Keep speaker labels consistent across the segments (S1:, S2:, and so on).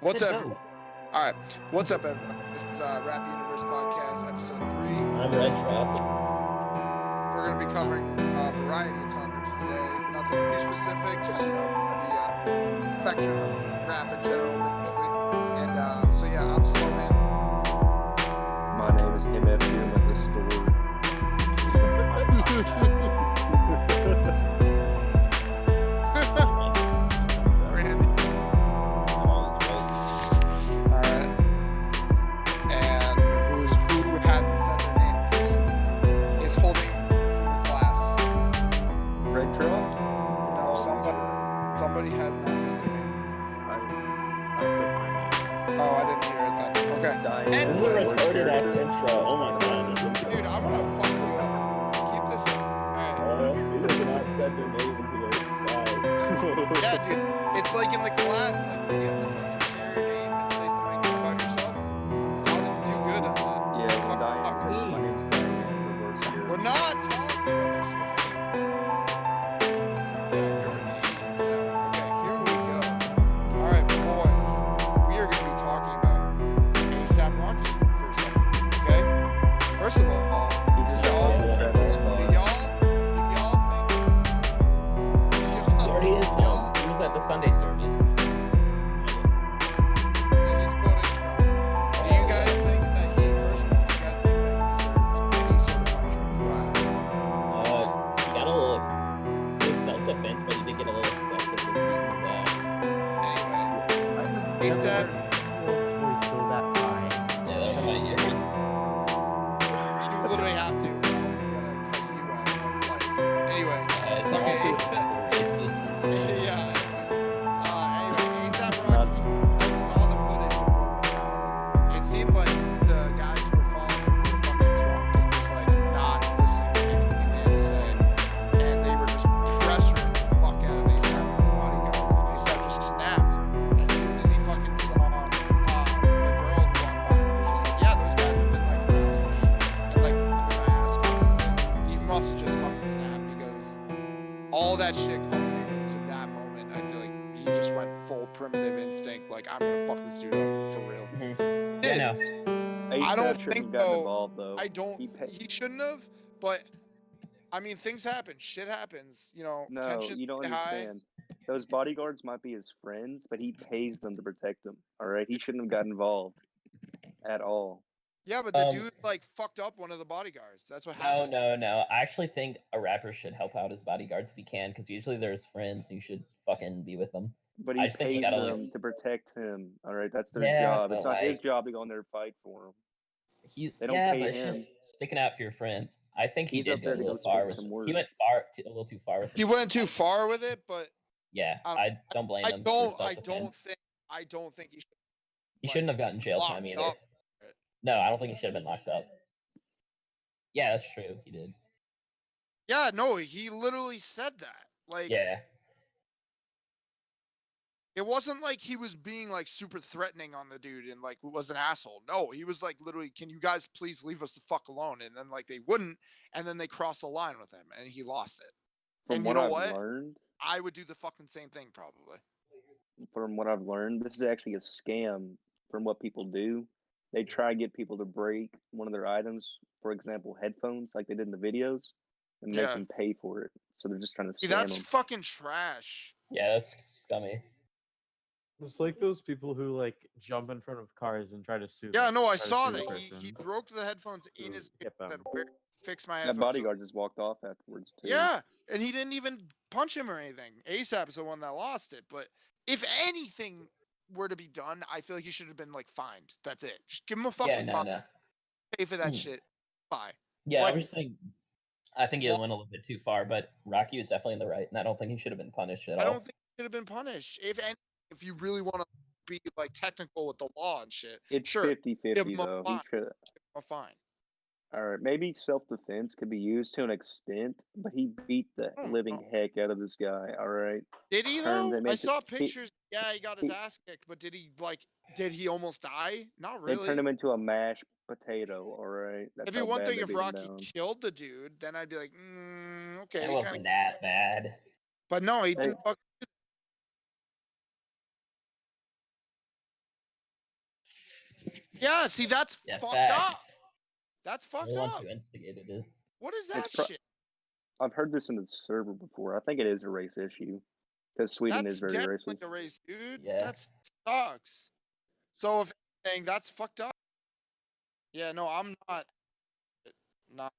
S1: What's up? All right. What's up, everybody? This is Rap Universe Podcast, episode 3.
S2: I'm Reddrop.
S1: We're going to be covering a variety of topics today. Nothing too specific, just, the spectrum of rap in general, basically. And so, yeah, I'm Slowhand.
S3: My name is MF with the store.
S1: Randy. Alright. And who hasn't said their name? Who is holding from the class?
S3: Reddrop?
S1: No, somebody has not said their name.
S4: I said my name.
S1: Oh, I didn't hear it then. Okay.
S3: Diane.
S2: This is a retarded ass intro. Oh my god.
S1: Dude, I'm gonna fuck you up. Keep this. Alright.
S2: He does not said their name into it. Wow.
S1: Yeah, dude. It's like in the class, like when you have to fucking share your name and say something about yourself. Y'all didn't do good on that.
S3: Yeah, when
S1: Fuck
S3: Diane
S1: up.
S3: says my name's Diane, reverse here.
S1: We're not talking about that shit. Yeah, you're an idiot for that one. Okay, here we go. Alright, boys. We are going to be talking about ASAP Rocky for a second. Okay? First of all,
S3: He just
S1: y'all,
S3: got Travis Scott.
S1: do y'all think?
S2: He already is
S1: Y'all,
S2: He was at the Sunday service.
S1: yeah, he's quoting Trump. Do you guys think that first of all, do you guys think that he deserved any sort of punishment for that?
S2: He got a little. It was self-defense, but he did get a little excessive with beating his ass.
S1: Anyway, ASAP,
S4: His voice go that high.
S2: Yeah, that hurt my ears.
S1: you literally have to. Or I'm gonna cut you out of life. Anyway,
S2: It's not
S1: okay,
S2: cool.
S1: ASAP.
S2: Racist.
S1: Yeah. Anyway, ASAP Rocky, I saw the footage of what went down. It seemed like the guys were following him were fucking drunk and just like not listening to anything they had to say. And they were just pressuring the fuck out of ASAP and his bodyguards. And ASAP just snapped as soon as he fucking saw the girl who walked by and was just like, yeah, those guys have been like harassing me and like whipping my ass constantly. He must have just fucking snapped because all that shit culminated to that moment. I feel like he just went full primitive instinct, like I'm gonna fuck this dude up for real.
S2: Yeah, no.
S1: I don't
S3: shouldn't
S1: think
S3: have gotten
S1: though.
S3: involved though.
S1: I don't. He shouldn't have. But I mean, things happen. Shit happens. You know,
S3: No,
S1: tension
S3: you don't
S1: high.
S3: understand. Those bodyguards might be his friends, but he pays them to protect him. Alright? He shouldn't have gotten involved at all.
S1: Yeah, but the dude like fucked up one of the bodyguards. That's what happened.
S2: No. I actually think a rapper should help out his bodyguards if he can, because usually they're his friends. You should fucking be with them.
S3: But
S2: I
S3: he
S2: just think he
S3: pays
S2: gotta,
S3: them
S2: like-
S3: to protect him. Alright, that's their
S2: Yeah,
S3: job.
S2: but,
S3: It's not his
S2: like-
S3: job to go in there and fight for him.
S2: He's
S3: They don't
S2: yeah,
S3: pay
S2: but it's
S3: him.
S2: just sticking out for your friends. I think he
S3: He's
S2: did
S3: up
S2: go
S3: there
S2: a
S3: to
S2: little
S3: go
S2: far
S3: spit
S2: with.
S3: some words.
S2: He went a little too far with.
S1: He went too far with it, but
S2: Yeah, I don't blame
S1: I
S2: him.
S1: don't.
S2: For
S1: I don't
S2: self-defense.
S1: think. I don't think he should.
S2: He shouldn't have gotten jail
S1: locked
S2: time either.
S1: up.
S2: No, I don't think he should have been locked up. Yeah, that's true. He did.
S1: Yeah, no, he literally said that. Like,
S2: Yeah.
S1: it wasn't like he was being like super threatening on the dude and like was an asshole. No, he was like literally, can you guys please leave us the fuck alone? And then like they wouldn't, and then they crossed the line with him, and he lost it.
S3: From
S1: And
S3: what
S1: you know
S3: I've
S1: what?
S3: learned,
S1: I would do the fucking same thing probably.
S3: this is actually a scam from what people do. They try to get people to break one of their items, for example, headphones, like they did in the videos, and make
S1: Yeah.
S3: them pay for it. So they're just trying to
S1: See,
S3: scam
S1: that's
S3: them.
S1: fucking trash.
S2: Yeah, that's scummy.
S4: It's like those people who like jump in front of cars and try to sue.
S1: Yeah,
S4: them,
S1: no, I
S4: try to
S1: saw
S4: sue the
S1: that.
S4: person
S1: He broke the headphones in
S4: who
S1: his
S4: hit them.
S1: fix my
S3: That
S1: headphones.
S3: bodyguard just walked off afterwards too.
S1: Yeah, and he didn't even punch him or anything. ASAP is the one that lost it. But if anything were to be done, I feel like he should have been like fined. That's it. Just give him a fucking fine.
S2: No.
S1: Pay for that shit. Bye.
S2: Yeah,
S1: Like-
S2: I was saying. I think he went a little bit too far, but Rocky was definitely in the right, and I don't think he should have been punished at all.
S1: I don't think he should have been punished. If you really want to be like technical with the law and shit,
S3: It's
S1: sure,
S3: 50-50
S1: give him a
S3: though.
S1: fine.
S3: He should.
S1: a fine.
S3: All right, maybe self-defense could be used to an extent, but he beat the living heck out of this guy. All right.
S1: Did he
S3: Turned
S1: though?
S3: him
S1: I
S3: into-
S1: saw
S3: he-
S1: pictures. Yeah, he got his ass kicked, but did he almost die? Not
S3: They
S1: really.
S3: turned him into a mashed potato. All right. That's
S1: It'd be
S3: how
S1: one
S3: bad
S1: thing
S3: they
S1: if
S3: beat him
S1: Rocky
S3: down.
S1: killed the dude, then I'd be like, okay.
S2: It wasn't that bad.
S1: But no, he didn't. Yeah, see, that's
S2: Yeah,
S1: fucked
S2: facts.
S1: up. That's fucked
S2: The ones
S1: up.
S2: who instigated it.
S1: What is that
S3: pro-
S1: shit?
S3: I've heard this in the server before. I think it is a race issue because Sweden
S1: That's
S3: is very
S1: definitely
S3: racist.
S1: a race, dude.
S2: Yeah.
S1: That sucks. So if anything, that's fucked up. Yeah, no, I'm not. Not.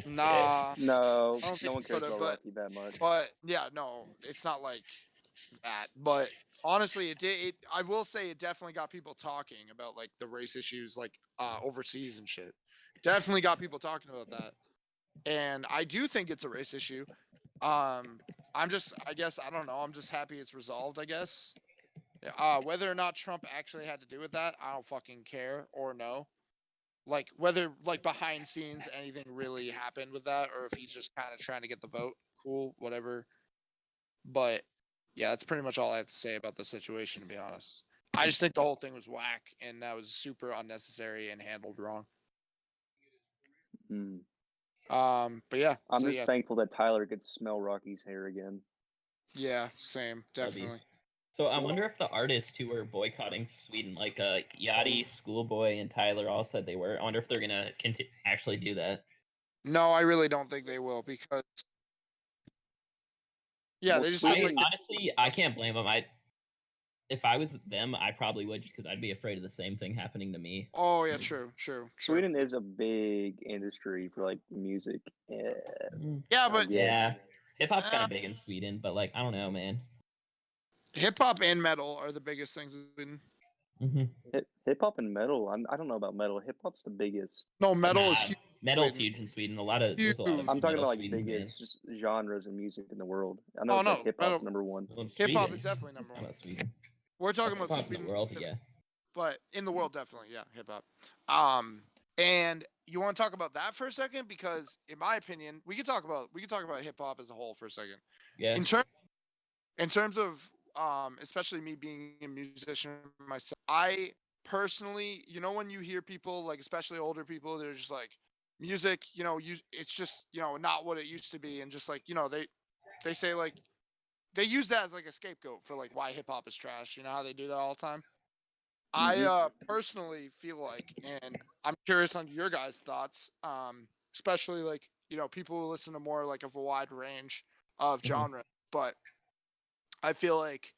S1: Nah,
S3: No,
S1: I don't think
S3: no one cares
S1: could've,
S3: about
S1: but-
S3: Rocky that much.
S1: but yeah, no, it's not like that. But honestly, it did. I will say it definitely got people talking about like the race issues, like overseas and shit. Definitely got people talking about that. And I do think it's a race issue. I'm just, I guess, I don't know. I'm just happy it's resolved. I guess. Whether or not Trump actually had to do with that, I don't fucking care or know. Like whether like behind scenes anything really happened with that, or if he's just kind of trying to get the vote. Cool, whatever. But yeah, that's pretty much all I have to say about the situation, to be honest. I just think the whole thing was whack and that was super unnecessary and handled wrong.
S3: Hmm.
S1: But yeah,
S3: I'm
S1: so
S3: just
S1: yeah,
S3: thankful that Tyler could smell Rocky's hair again.
S1: yeah, same, definitely.
S2: So I wonder if the artists who were boycotting Sweden, like Yachty, Schoolboy, and Tyler, all said they were. I wonder if they're gonna actually do that.
S1: No, I really don't think they will because yeah,
S3: Well,
S1: they just
S3: Sweden-
S1: said like
S2: Honestly, I can't blame them. If I was them, I probably would, just because I'd be afraid of the same thing happening to me.
S1: oh yeah, true.
S3: Sweden is a big industry for like music.
S1: Yeah, but
S2: Yeah, hip hop's kind
S1: Uh,
S2: of big in Sweden, but like I don't know, man.
S1: hip hop and metal are the biggest things in.
S3: Hip hop and metal. I don't know about metal. Hip hop's the biggest.
S1: No, metal is
S2: Nah,
S1: huge.
S2: metal's
S1: Sweden.
S2: huge in Sweden. There's a lot of
S1: Huge.
S3: I'm talking
S2: metal
S3: about like
S2: Sweden
S3: biggest
S2: bands.
S3: just genres of music in the world. I know
S1: Oh
S3: it's like
S1: no,
S3: hip hop's
S1: metal.
S3: number one.
S2: Well, in
S1: Hip hop
S2: Sweden,
S1: is definitely number
S2: not
S1: one.
S2: about Sweden.
S1: We're talking about
S2: Hip hop in
S1: Sweden,
S2: the world, yeah.
S1: but in the world, definitely, yeah, hip hop. And you want to talk about that for a second because, in my opinion, we could talk about hip hop as a whole for a second.
S2: Yeah.
S1: In terms of especially me being a musician myself, I personally, when you hear people like, especially older people, they're just like, music, it's just not what it used to be, and just like they say like they use that as like a scapegoat for like why hip hop is trash. You know how they do that all the time. I personally feel like, and I'm curious on your guys' thoughts, especially like people who listen to more like of a wide range of genre, but I feel like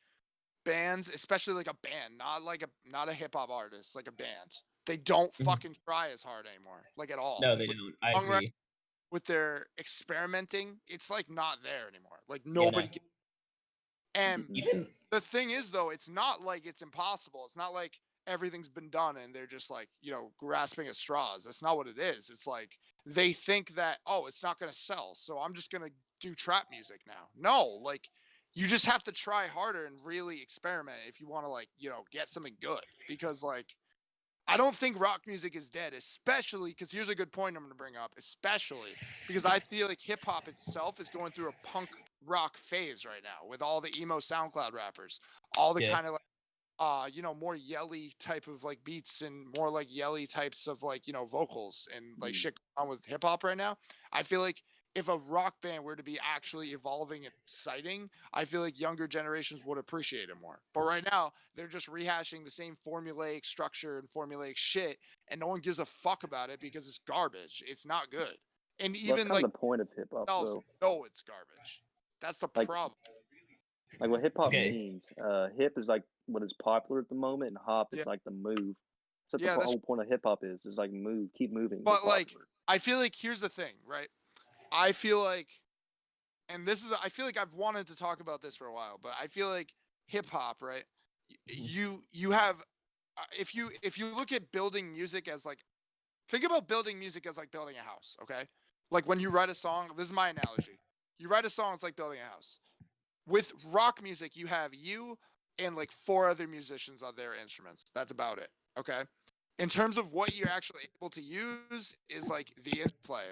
S1: bands, especially like a band, not a hip hop artist, like a band, they don't fucking try as hard anymore, like at all.
S2: No, they don't. I agree.
S1: With their experimenting, it's like not there anymore. Like
S2: Yeah,
S1: nobody.
S2: no.
S1: And
S2: Even
S1: the thing is, though, it's not like it's impossible. It's not like everything's been done and they're just like grasping at straws. That's not what it is. It's like they think that, oh, it's not going to sell, so I'm just going to do trap music now. No, like you just have to try harder and really experiment if you want to like get something good, because like I don't think rock music is dead, especially because here's a good point I'm going to bring up, especially because I feel like hip hop itself is going through a punk rock phase right now with all the emo SoundCloud rappers, all the kind of like, more yelly type of like beats and more like yelly types of like, vocals and like shit going on with hip hop right now. I feel like if a rock band were to be actually evolving and exciting, I feel like younger generations would appreciate it more. But right now, they're just rehashing the same formulaic structure and formulaic shit, and no one gives a fuck about it because it's garbage. It's not good. And
S3: Well,
S1: even
S3: that's kind
S1: like
S3: of the point of hip hop,
S1: themselves
S3: though.
S1: know it's garbage. That's the
S3: Like-
S1: problem.
S3: Like what hip hop
S2: Okay.
S3: means. Hip is like what is popular at the moment, and hop is
S1: Yeah.
S3: like the move. So
S1: Yeah,
S3: the
S1: that's
S3: whole point of hip hop is like move, keep moving.
S1: But
S3: we're
S1: like,
S3: popular.
S1: I feel like here's the thing, right? I feel like, and I feel like I've wanted to talk about this for a while, but I feel like hip hop, right? You have, if you look at building music as like, think about building music as like building a house, okay? Like when you write a song, this is my analogy. You write a song, it's like building a house. With rock music, you have you and like 4 other musicians on their instruments. That's about it, okay? In terms of what you're actually able to use is like the interplay.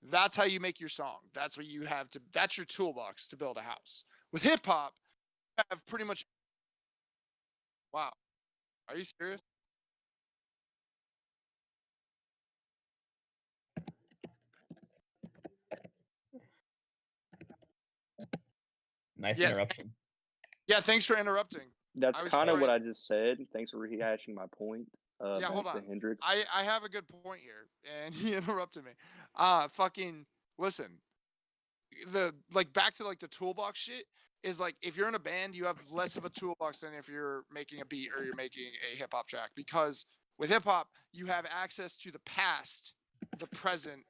S1: That's how you make your song. That's what you have to. That's your toolbox to build a house. With hip hop, you have pretty much. Wow, are you serious?
S2: Nice
S1: Yeah.
S2: interruption.
S1: Yeah, thanks for interrupting.
S3: That's
S1: I was
S3: kind of what
S1: trying-
S3: I just said. Thanks for rehashing my point.
S1: Yeah,
S3: back
S1: hold
S3: to
S1: on.
S3: Hendrix.
S1: I have a good point here, and he interrupted me. Fucking listen. Back to like the toolbox shit is like if you're in a band, you have less of a toolbox than if you're making a beat or you're making a hip hop track, because with hip hop you have access to the past, the present,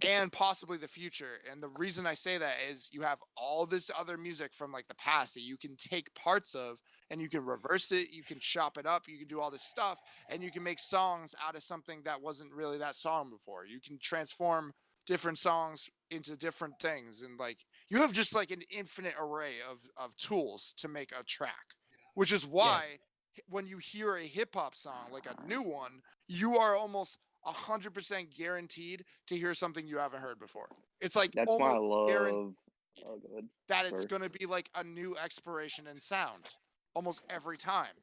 S1: and possibly the future. And the reason I say that is you have all this other music from like the past that you can take parts of and you can reverse it, you can chop it up, you can do all this stuff, and you can make songs out of something that wasn't really that song before. You can transform different songs into different things, and like you have just like an infinite array of tools to make a track, which is why when you hear a hip hop song, like a new one, you are almost 100% guaranteed to hear something you haven't heard before. It's like
S3: That's why I
S1: almost guaranteed
S3: love. Oh, good.
S1: that it's
S3: Sorry.
S1: going to be like a new exploration in sound almost every time.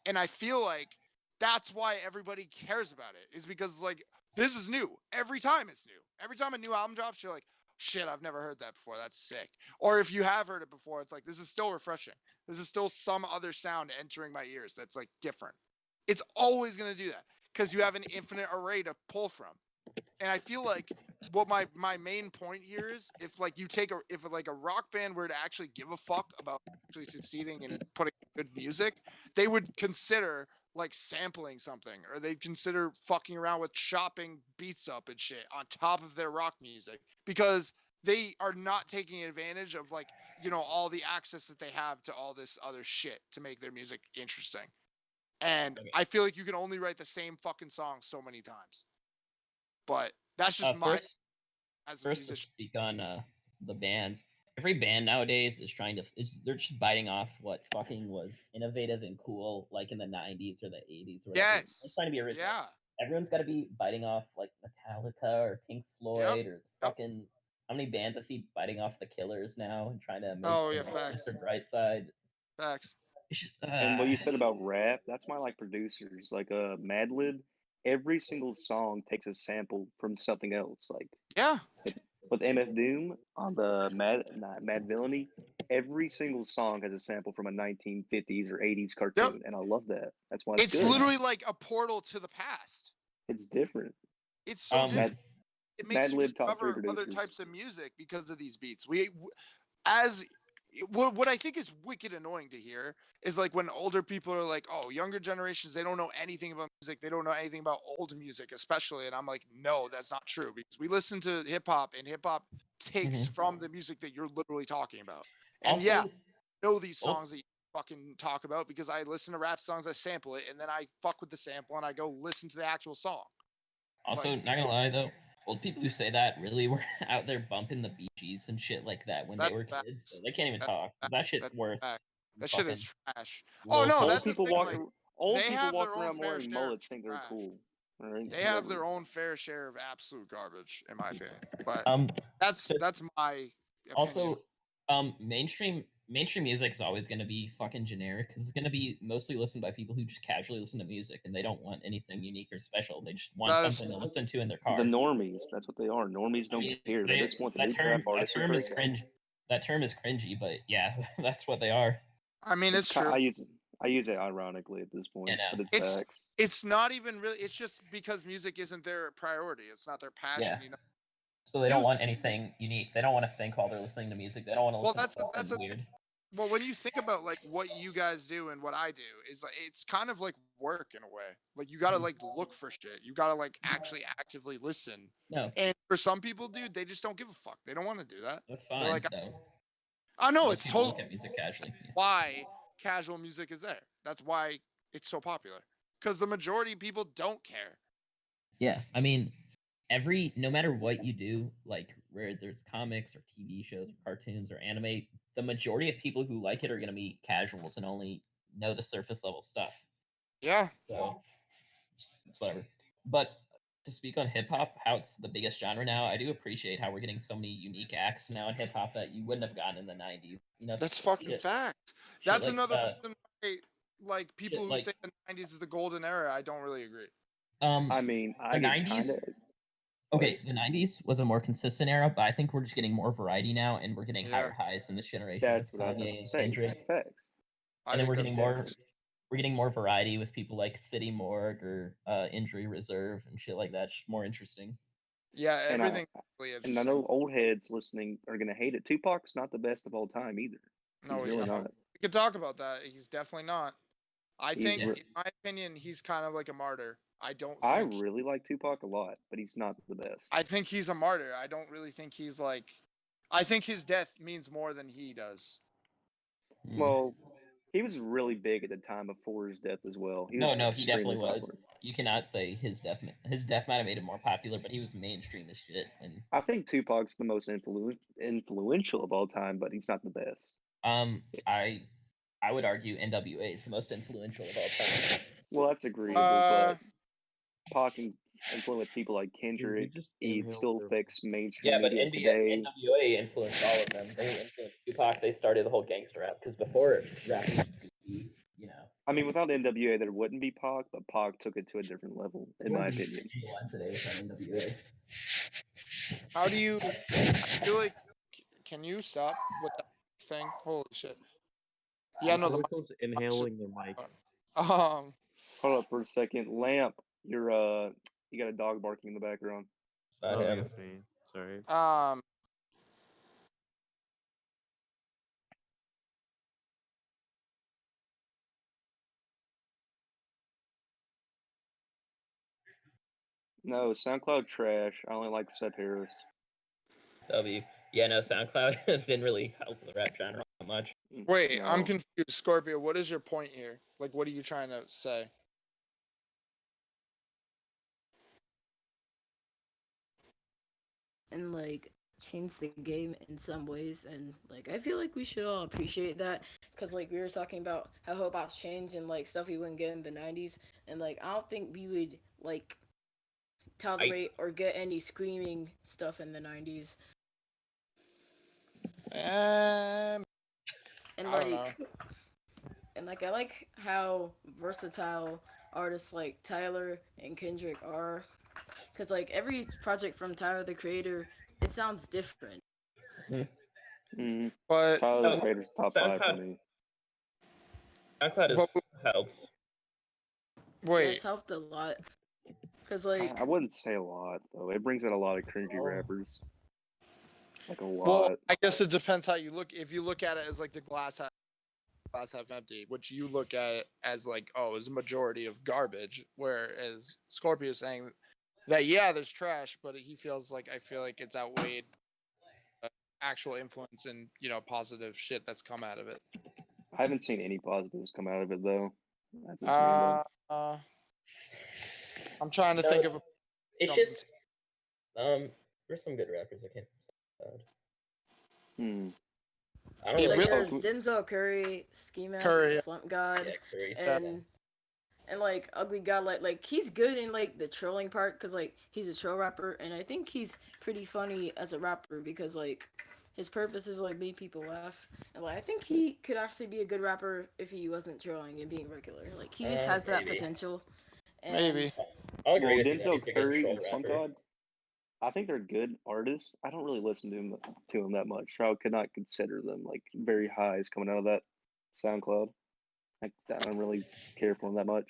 S1: And I feel like that's why everybody cares about it, is because like this is new. Every time it's new. Every time a new album drops, you're like, shit, I've never heard that before. That's sick. Or if you have heard it before, it's like, this is still refreshing. This is still some other sound entering my ears that's like different. It's always going to do that because you have an infinite array to pull from. And I feel like what my main point here is, if like you take if like a rock band were to actually give a fuck about actually succeeding and putting good music, they would consider like sampling something, or they'd consider fucking around with chopping beats up and shit on top of their rock music, because they are not taking advantage of like, you know, all the access that they have to all this other shit to make their music interesting. And I feel like you can only write the same fucking song so many times. But that's just my
S2: First,
S1: as a
S2: first to
S1: musician.
S2: speak on the bands. Every band nowadays is they're just biting off what fucking was innovative and cool, like in the '90s or the '80s or whatever.
S1: Yes.
S2: They're trying to be original.
S1: Yeah.
S2: Everyone's got to be biting off like Metallica or Pink Floyd or fucking. How many bands I see biting off the Killers now and trying to make
S1: facts.
S2: Mr. Brightside?
S1: Facts.
S2: It's just
S3: And what you said about rap, that's why I like producers. Like Madlib, every single song takes a sample from something else. Like
S1: Yeah.
S3: with MF Doom on the Mad Villainy, every single song has a sample from a 1950s or 80s cartoon, and I love that. That's why it's good.
S1: Literally like a portal to the past.
S3: It's different.
S1: It's so different. It makes you
S3: Madlib top 3
S1: discover other
S3: producers.
S1: types of music because of these beats. What I think is wicked annoying to hear is like when older people are like, oh, younger generations, they don't know anything about music. They don't know anything about old music, especially. And I'm like, no, that's not true, because we listen to hip hop, and hip hop takes from the music that you're literally talking about. And
S2: also,
S1: I know these songs that you fucking talk about because I listen to rap songs, I sample it, and then I fuck with the sample and I go listen to the actual song.
S2: Also, not gonna lie though, old people who say that really were out there bumping the Bee Gees and shit like that when they were kids. So they can't even talk. That shit's worse.
S1: That shit is trash.
S2: Oh
S1: no,
S3: old
S1: that's
S3: people
S1: the thing.
S3: walk.
S1: Like,
S3: Old
S1: they
S3: people
S1: have
S3: walking
S1: their own
S3: around
S1: fair
S3: wearing
S1: share
S3: mullets
S1: of
S3: think they're
S1: trash.
S3: cool. Right?
S1: They have their own fair share of absolute garbage, in my opinion. But that's my opinion.
S2: Also, mainstream music is always going to be fucking generic, because it's going to be mostly listened by people who just casually listen to music and they don't want anything unique or special. They just want something to listen to in their car.
S3: The normies, that's what they are. Normies don't care. They just want the new trap artist.
S2: That term is cringe. That term is cringy, but yeah, that's what they are.
S1: I mean, it's true.
S3: I use it ironically at this point, but it's facts.
S1: It's not even really. It's just because music isn't their priority. It's not their passion.
S2: Yeah.
S1: You know.
S2: So they don't want anything unique. They don't want to think while they're listening to music. They don't want to listen to something weird.
S1: Well, when you think about like what you guys do and what I do, is like it's kind of like work in a way. Like you gotta like look for shit. You gotta like actually actively listen.
S2: No.
S1: And for some people, dude, they just don't give a fuck. They don't want to do that.
S2: That's fine.
S1: They're like,
S2: though.
S1: I know,
S2: Most
S1: it's
S2: people
S1: totally
S2: look at music casually.
S1: why casual music is there. That's why it's so popular. Because the majority of people don't care.
S2: Yeah, I mean, no matter what you do, like where there's comics or TV shows or cartoons or anime, the majority of people who like it are going to be casuals and only know the surface level stuff.
S1: Yeah.
S2: So it's whatever. But to speak on hip hop, how it's the biggest genre now, I do appreciate how we're getting so many unique acts now in hip hop that you wouldn't have gotten in the '90s. You know,
S1: that's fucking fact. That's
S2: like,
S1: another reason why, like people who say the '90s is the golden era, I don't really agree.
S3: I mean, I
S2: the '90s. Okay, the '90s was a more consistent era, but I think we're just getting more variety now, and we're getting higher
S1: Yeah.
S2: highs in this generation
S3: That's
S2: with
S3: what I was about
S2: Kanye
S3: to
S2: and
S3: say.
S2: Kendrick,
S3: That's facts.
S1: I
S2: and then
S1: think
S2: we're
S1: that's
S2: getting
S1: facts.
S2: we're getting more variety with people like City Morgue or Injury Reserve and shit like that. It's just more interesting.
S1: Yeah,
S3: And
S1: everything.
S3: And I know old heads listening are gonna hate it. Tupac's not the best of all time either.
S1: No, he's
S3: really
S1: not.
S3: not.
S1: We could talk about that. He's definitely not. I
S3: He's
S1: think,
S2: re-
S1: in my opinion, he's kind of like a martyr. I
S3: I really like Tupac a lot, but he's not the best.
S1: I think he's a martyr. I don't really think he's like. I think his death means more than he does.
S3: Well, he was really big at the time before his death as well. He was
S2: No, he definitely
S3: extremely
S2: was.
S3: popular.
S2: You cannot say his death might have made him more popular, but he was mainstream as shit. And
S3: I think Tupac's the most influential of all time, but he's not the best.
S2: I would argue NWA is the most influential of all time.
S3: Well, that's agreeable, but Pac influenced people like Kendrick. He still affects mainstream media today.
S2: NWA influenced all of them. They influenced Tupac. They started the whole gangster rap because before rap was goofy, you know.
S3: I mean, without NWA, there wouldn't be Pac, but Pac took it to a different level, in my opinion.
S2: Today without NWA.
S1: How do you? I feel like. Can you stop with that thing? Holy shit! Yeah, no, the
S4: someone's inhaling their mic.
S1: um.
S3: Hold up for a second. Lamp, you got a dog barking in the background.
S2: Oh,
S4: That's me. Sorry.
S3: No, SoundCloud trash. I only like Seth Harris.
S2: W. Yeah, no, SoundCloud didn't really help the rap genre that much.
S1: Wait,
S3: No.
S1: I'm confused. Scorpio, what is your point here? Like, what are you trying to say?
S5: And like change the game in some ways, and like I feel like we should all appreciate that, because like we were talking about how hip hop's changed and like stuff we wouldn't get in the 90s, and like I don't think we would like tolerate or get any screaming stuff in the 90s. And like I like how versatile artists like Tyler and Kendrick are, because like every project from Tyler the Creator, it sounds different.
S1: But
S3: Tyler the Creator's top 5 for me.
S2: SoundCloud has helped.
S1: Wait,
S5: yeah, it's helped a lot. Cause like
S3: I wouldn't say a lot though. It brings out a lot of cringy rappers. Like a lot.
S1: Well, I guess it depends how you look. If you look at it as like the glass half empty, which you look at it as like, oh, is a majority of garbage. Whereas Scorpio is saying that there's trash, but he feels like I feel like it's outweighed actual influence and positive shit that's come out of it.
S3: I haven't seen any positives come out of it though.
S1: I'm trying to think of a.
S2: It's just there's some good rappers that came from SoundCloud. I don't
S5: like there's Denzel Curry, Ski Mask, Slump God, and like Ugly God. Like he's good in like the trolling part, because like he's a troll rapper, and I think he's pretty funny as a rapper, because like his purpose is like make people laugh, and like I think he could actually be a good rapper if he wasn't trolling and being regular. Like he just has that potential. And
S1: maybe.
S2: I'll agree with
S3: Denzel Curry and Slump God, I think they're good artists. I don't really listen to them that much, so I could not consider them like very highs coming out of that SoundCloud. Like I don't really care for them that much.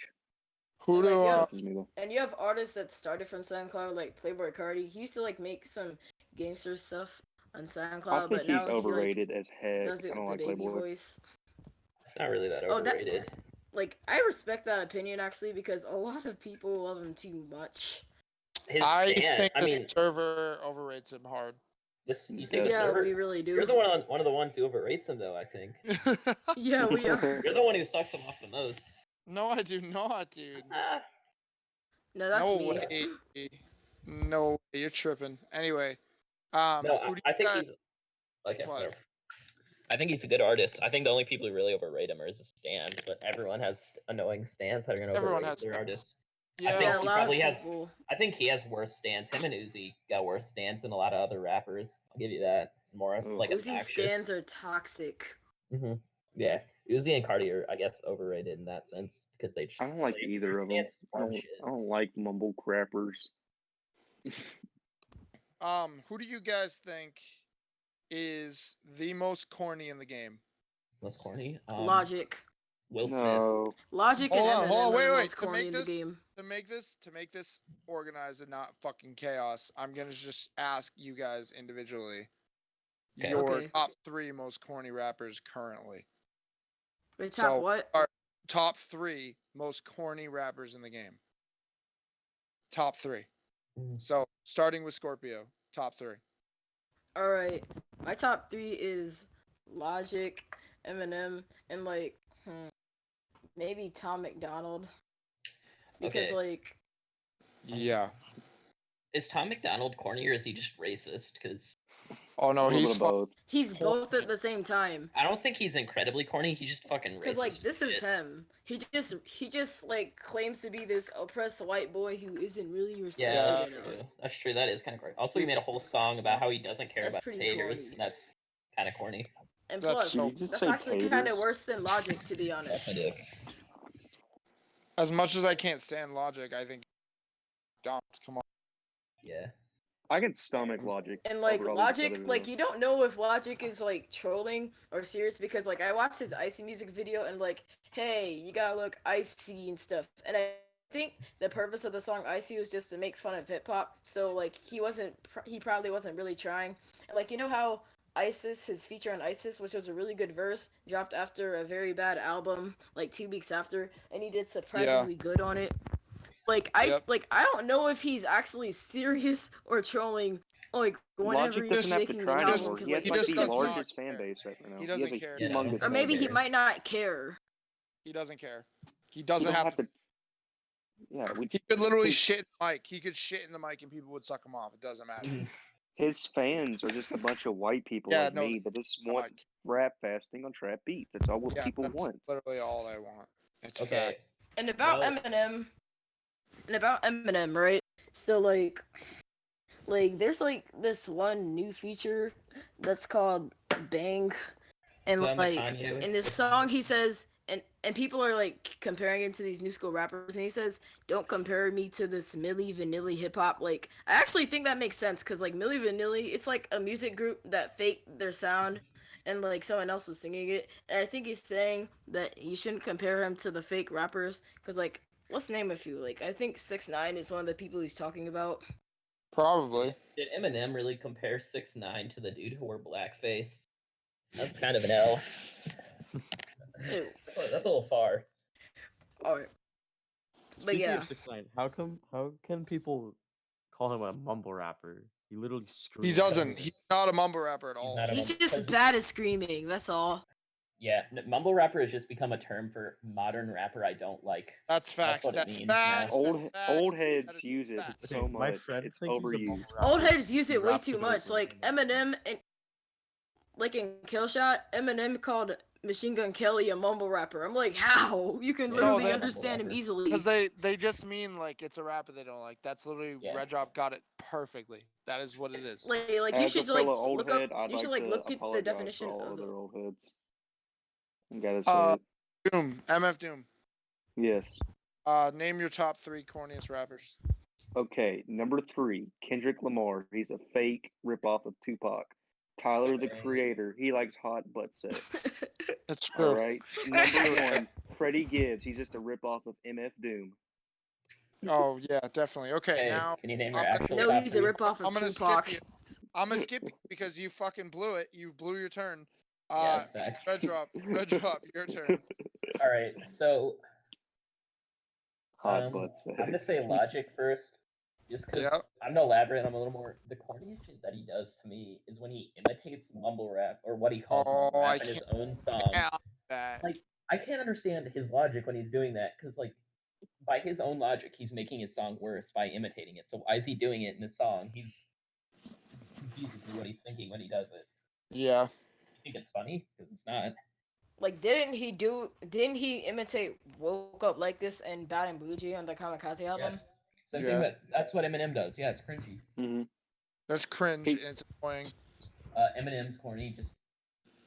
S5: And you have artists that started from SoundCloud, like Playboi Carti. He used to like make some gangster stuff on SoundCloud,
S3: but now he's overrated
S5: he, like,
S3: as heck.
S5: does it
S3: I don't
S5: with
S3: like
S5: the baby
S3: Playboi.
S5: voice.
S2: It's not really that overrated.
S5: Like I respect that opinion actually, because a lot of people love him too much.
S1: I think the server overrates him hard.
S2: You think the server?
S5: We really do.
S2: You're the one of the ones who overrates him, though. I think.
S5: Yeah, we are.
S2: You're the one who sucks him off the most.
S1: No, I do not, dude.
S5: No, that's me.
S1: Way. No way, you're tripping. Anyway,
S2: no, I think he's okay. Whatever. I think he's a good artist. I think the only people who really overrate him are his stands, but everyone has annoying stands that are going to overrate their artists.
S1: Yeah,
S2: I think
S5: a lot of people.
S2: I think he has worse stands. Him and Uzi got worse stands than a lot of other rappers. I'll give you that. More like
S5: Uzi's stands are toxic.
S2: Mm-hmm. Yeah, Uzi and Carti are, I guess, overrated in that sense because they.
S3: I don't like either of them. I don't like mumble rappers.
S1: Who do you guys think is the most corny in the game?
S2: Most corny?
S5: Logic.
S2: Will Smith.
S3: No.
S5: Logic and Eminem are the
S1: wait.
S5: most corny in the game.
S1: To make this organized and not fucking chaos, I'm gonna just ask you guys individually
S2: Okay.
S1: your
S5: Okay.
S1: top 3 most corny rappers currently.
S5: Wait, top
S1: So,
S5: what?
S1: our top 3 most corny rappers in the game. Top 3. So starting with Scorpio, top 3.
S5: All right, my top 3 is Logic, Eminem, and like maybe Tom McDonald. Because
S2: Okay.
S5: like
S1: Yeah.
S2: Is Tom McDonald corny or is he just racist? Because
S1: Oh
S3: A
S1: no,
S3: little
S1: he's
S3: bit of both.
S5: he's both at the same time.
S2: I don't think he's incredibly corny. He's just fucking racist.
S5: Cause like this is
S2: shit.
S5: him. He just like claims to be this oppressed white boy who isn't really
S2: Yeah,
S5: respected
S2: that's
S5: enough.
S2: true. That's true. That is kind of corny. Also, he made a whole song about how he doesn't care
S5: That's
S2: about
S5: pretty
S2: haters.
S5: corny.
S2: And that's kind of corny.
S5: And
S1: That's
S5: plus,
S1: so-
S3: Did you just
S5: that's
S3: say
S5: actually kind of
S3: haters?
S5: worse than Logic, to be honest.
S2: That's my dick.
S1: As much as I can't stand Logic, I think Dom, come on.
S2: Yeah.
S3: I can stomach Logic.
S5: And like
S3: over all these
S5: Logic,
S3: other
S5: like
S3: ones.
S5: you don't know if Logic is like trolling or serious because like I watched his Icy music video and like, hey, you gotta look icy and stuff. And I think the purpose of the song Icy was just to make fun of hip hop. So like he probably wasn't really trying. And like you know how ISIS, his feature on ISIS, which was a really good verse, dropped after a very bad album, like 2 weeks after, and he did surprisingly good on it. Like I don't know if he's actually serious or trolling. Like whenever
S3: Logic
S5: he's
S3: doesn't have to
S5: making
S3: try
S5: an album,
S3: anymore.
S5: because
S3: He
S5: like
S3: has
S1: he
S3: like
S1: just
S3: the
S1: does not
S3: largest
S1: care.
S3: fan base right now.
S1: He
S3: has
S1: doesn't
S3: a
S1: care.
S2: Yeah, no.
S3: humongous
S5: or
S3: fan
S5: maybe he
S3: base.
S5: might not care.
S1: He doesn't care. He
S3: You
S1: doesn't
S3: don't
S1: have to.
S3: Yeah,
S1: He could literally shit in the mic. He could shit in the mic and people would suck him off. It doesn't matter.
S3: his fans are just a bunch of white people
S1: Yeah,
S3: like
S1: no,
S3: me that just
S1: I'm
S3: want
S1: like-
S3: rap fasting on trap beats. That's all what
S1: Yeah,
S3: people
S1: that's
S3: want.
S1: literally all I want. It's
S2: Okay.
S1: fact.
S5: And about
S2: Well-
S5: Eminem, right? So like there's like this one new feature that's called Bang, and
S2: Is that on the
S5: like
S2: Kanye?
S5: in this song he says, and people are like comparing him to these new school rappers, and he says, "Don't compare me to this Milli Vanilli hip hop." Like I actually think that makes sense because like Milli Vanilli, it's like a music group that faked their sound. And like someone else is singing it, and I think he's saying that you shouldn't compare him to the fake rappers, because like let's name a few. Like I think 6ix9ine is one of the people he's talking about.
S1: Probably.
S2: Did Eminem really compare 6ix9ine to the dude who wore blackface? That's kind of an L.
S5: Ew.
S2: That's a little far.
S5: All right, but
S4: Speaking
S5: yeah,
S4: of 6ix9ine, how can people call him a mumble rapper? He literally screams.
S1: He doesn't. He's not a mumble rapper at all.
S2: not a
S5: he's
S2: mumble-
S5: just bad at screaming. That's all.
S2: Yeah, mumble rapper has just become a term for modern rapper I don't like.
S1: That's facts.
S2: what it
S1: That's
S2: means
S1: facts.
S2: now.
S1: that's facts.
S3: Old
S1: That
S3: heads
S1: is
S3: use it
S1: facts.
S3: so
S4: My
S3: much.
S4: friend
S3: It's
S4: thinks he's a
S3: overused.
S4: mumble rapper.
S5: Old heads use
S4: He
S5: it way
S4: raps
S5: too
S4: it
S5: much.
S4: over
S5: Like
S4: and over.
S5: Eminem and like in Killshot, Eminem called Machine Gun Kelly a mumble rapper. I'm like, how? You can
S2: Yeah,
S5: literally
S1: they-
S5: understand him
S2: mumble
S5: easily.
S1: Because they just mean like it's a rapper they don't like. That's literally
S2: Yeah.
S1: Reddrop got it perfectly. That is what it is.
S5: Like you
S3: As a
S5: should like
S3: fellow old
S5: look
S3: head,
S5: up.
S3: I'd
S5: You should
S3: like
S5: like
S3: to
S5: look at the
S3: apologize
S5: definition
S3: for all
S5: of the.
S3: other old heads. I gotta say
S1: Uh,
S3: it.
S1: Doom. MF Doom.
S3: Yes.
S1: Name your top 3 corniest rappers.
S3: Okay, number 3, Kendrick Lamar. He's a fake ripoff of Tupac. Tyler, the Creator. He likes hot butt sex.
S1: That's
S3: All right. Number 1, Freddie Gibbs. He's just a ripoff of MF Doom.
S1: Oh yeah, definitely. Okay,
S2: Hey,
S1: now
S2: can you name your
S1: I'm
S2: actual
S5: No,
S2: top
S5: he's a
S2: 3?
S5: ripoff
S1: I'm
S5: of
S1: gonna
S5: Tupac.
S1: skip you. I'm gonna skip you because you fucking blew it. You blew your turn.
S2: Yeah, that's facts.
S1: Reddrop, your turn.
S2: All right, so
S3: Hot butt sex.
S2: I'm gonna say Logic first, just because
S1: Yep.
S2: I'm gonna elaborate on a little more. The corniest shit that he does to me is when he imitates mumble rap, or what he calls mumble
S1: Oh,
S2: rap
S1: I
S2: in his
S1: can't-
S2: own song.
S1: Yeah, that.
S2: Like, I can't understand his logic when he's doing that, because like, by his own logic, he's making his song worse by imitating it. So why is he doing it in his song? He's confuses me what he's thinking when he does it.
S1: Yeah.
S2: You think it's funny? Because it's not.
S5: Like, didn't he imitate "Woke Up Like This" and "Bad and Bougie" on the Kamikaze album?
S2: Same
S1: Yes.
S2: thing. That's what Eminem does. Yeah, it's cringy.
S3: Mhm.
S1: That's cringe
S3: He-
S1: and it's annoying.
S2: Eminem's corny. Just,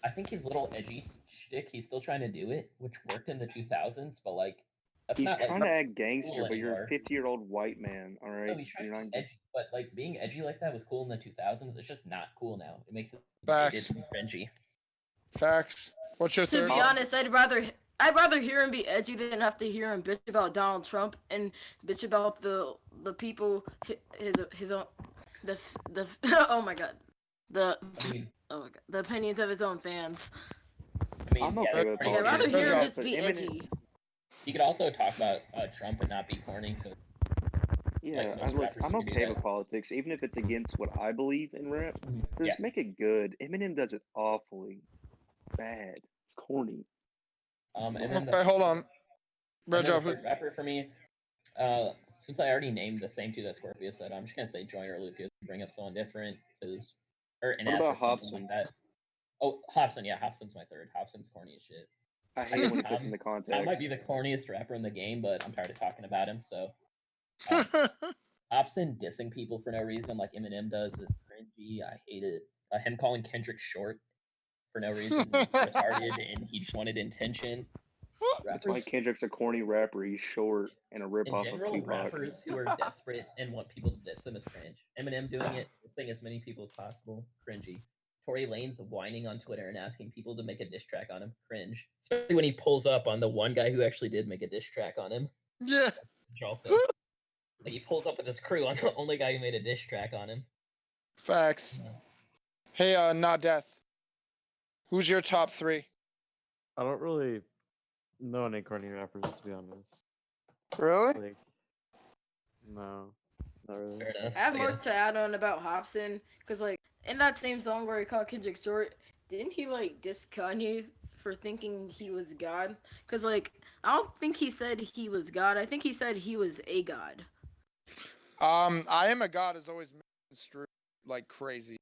S2: I think his little edgy shtick. He's still trying to do it, which worked in the 2000s, but like, that's
S3: He's
S2: not
S3: trying
S2: like.
S3: to act gangster,
S2: cool
S3: but you're a
S2: anymore.
S3: 50-year-old white man, all right?
S2: No, he's trying
S3: You're
S2: to
S3: not.
S2: be edgy. But like being edgy like that was cool in the 2000s. It's just not cool now. It makes it
S1: Facts.
S2: dated and cringy.
S1: Facts. What's your
S5: To
S1: third?
S5: be honest, I'd rather hear him be edgy than have to hear him bitch about Donald Trump and bitch about the people his own the oh my god the
S2: I mean,
S5: oh my god the opinions of his own fans.
S2: I mean,
S3: I'm
S2: yeah,
S3: okay with
S5: Like, I'd rather
S3: politics.
S5: hear him
S1: job.
S5: just be
S3: But Eminem-
S5: edgy.
S2: you could also talk about Trump and not be corny.
S3: Yeah,
S2: most rappers
S3: I'm
S2: can do
S3: okay
S2: that.
S3: with politics, even if it's against what I believe in rap.
S2: Yeah.
S3: Just make it good. Eminem does it awfully bad. It's corny.
S2: And then
S1: Okay, hold on.
S2: and then the
S1: Reddrop.
S2: third rapper for me, since I already named the same two that Scorpio said, I'm just gonna say Joyner Lucas. Bring up someone different because or an
S3: What about
S2: F or something
S3: Hobson?
S2: like that. Oh, Hobson, yeah, Hobson's my third. Hobson's corny as shit.
S3: I hate when he puts in the
S2: Tom might
S3: context.
S2: be the corniest rapper in the game, but I'm tired of talking about him. So Hobson dissing people for no reason like Eminem does is cringy. I hate it. Him calling Kendrick short for no reason is retarded, and he just wanted attention.
S3: That's why
S2: Rappers
S3: Kendrick's a corny rapper. He's short and a
S2: in
S3: ripoff of
S2: general,
S3: Tupac.
S2: rappers who are desperate and want people to diss them is cringe. Eminem doing it, dissing as many people as possible, cringy. Tory Lanez whining on Twitter and asking people to make a diss track on him, cringe. Especially when he pulls up on the one guy who actually did make a diss track on him.
S1: Yeah.
S2: Which also, like he pulls up with his crew on the only guy who made a diss track on him.
S1: Facts. Hey, not Death. Who's your top three?
S4: I don't really know any corny rappers, to be honest.
S1: Really?
S4: Like, no, not really.
S2: Fair enough.
S5: I have more
S2: Yeah.
S5: to add on about Hobson because like in that same song where he called Kendrick short, didn't he like diss Kanye for thinking he was God? Because like I don't think he said he was God. I think he said he was a god.
S1: I Am a God is always misconstrued like crazy.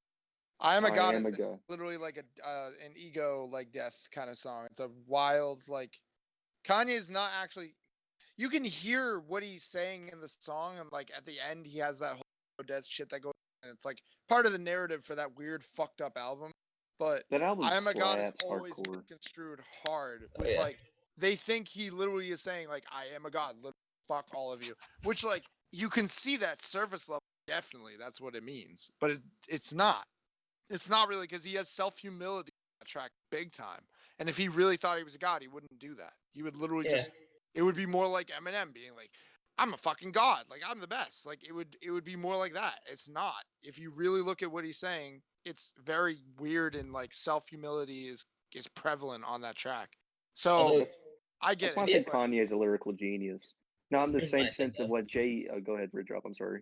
S1: I Am a God is
S3: God.
S1: literally like an ego like Death kind of song. It's a wild like Kanye is not actually. You can hear what he's saying in the song, and like at the end, he has that whole death shit that goes, and it's like part of the narrative for that weird fucked up album. But
S3: That album
S1: I Am a God is
S3: slaps
S1: always
S3: hardcore.
S1: construed hard
S2: Oh,
S1: with
S2: yeah.
S1: like they think he literally is saying like I am a God, literally, fuck all of you, which like you can see that surface level. Definitely, that's what it means, but it's not. It's not really because he has self humility on that track big time. And if he really thought he was a god, he wouldn't do that. He would literally
S2: Yeah.
S1: just. It would be more like Eminem being like, "I'm a fucking god. Like I'm the best." Like it would be more like that. It's not. If you really look at what he's saying, it's very weird and like self humility is prevalent on that track. So
S2: Although,
S1: I get
S3: That's why I
S1: it.
S3: think
S1: but-
S3: Kanye is a lyrical genius. Not in the
S2: Here's
S3: same
S2: my thing,
S3: sense of
S2: though.
S3: what Jay. Go ahead, Reddrop. I'm sorry.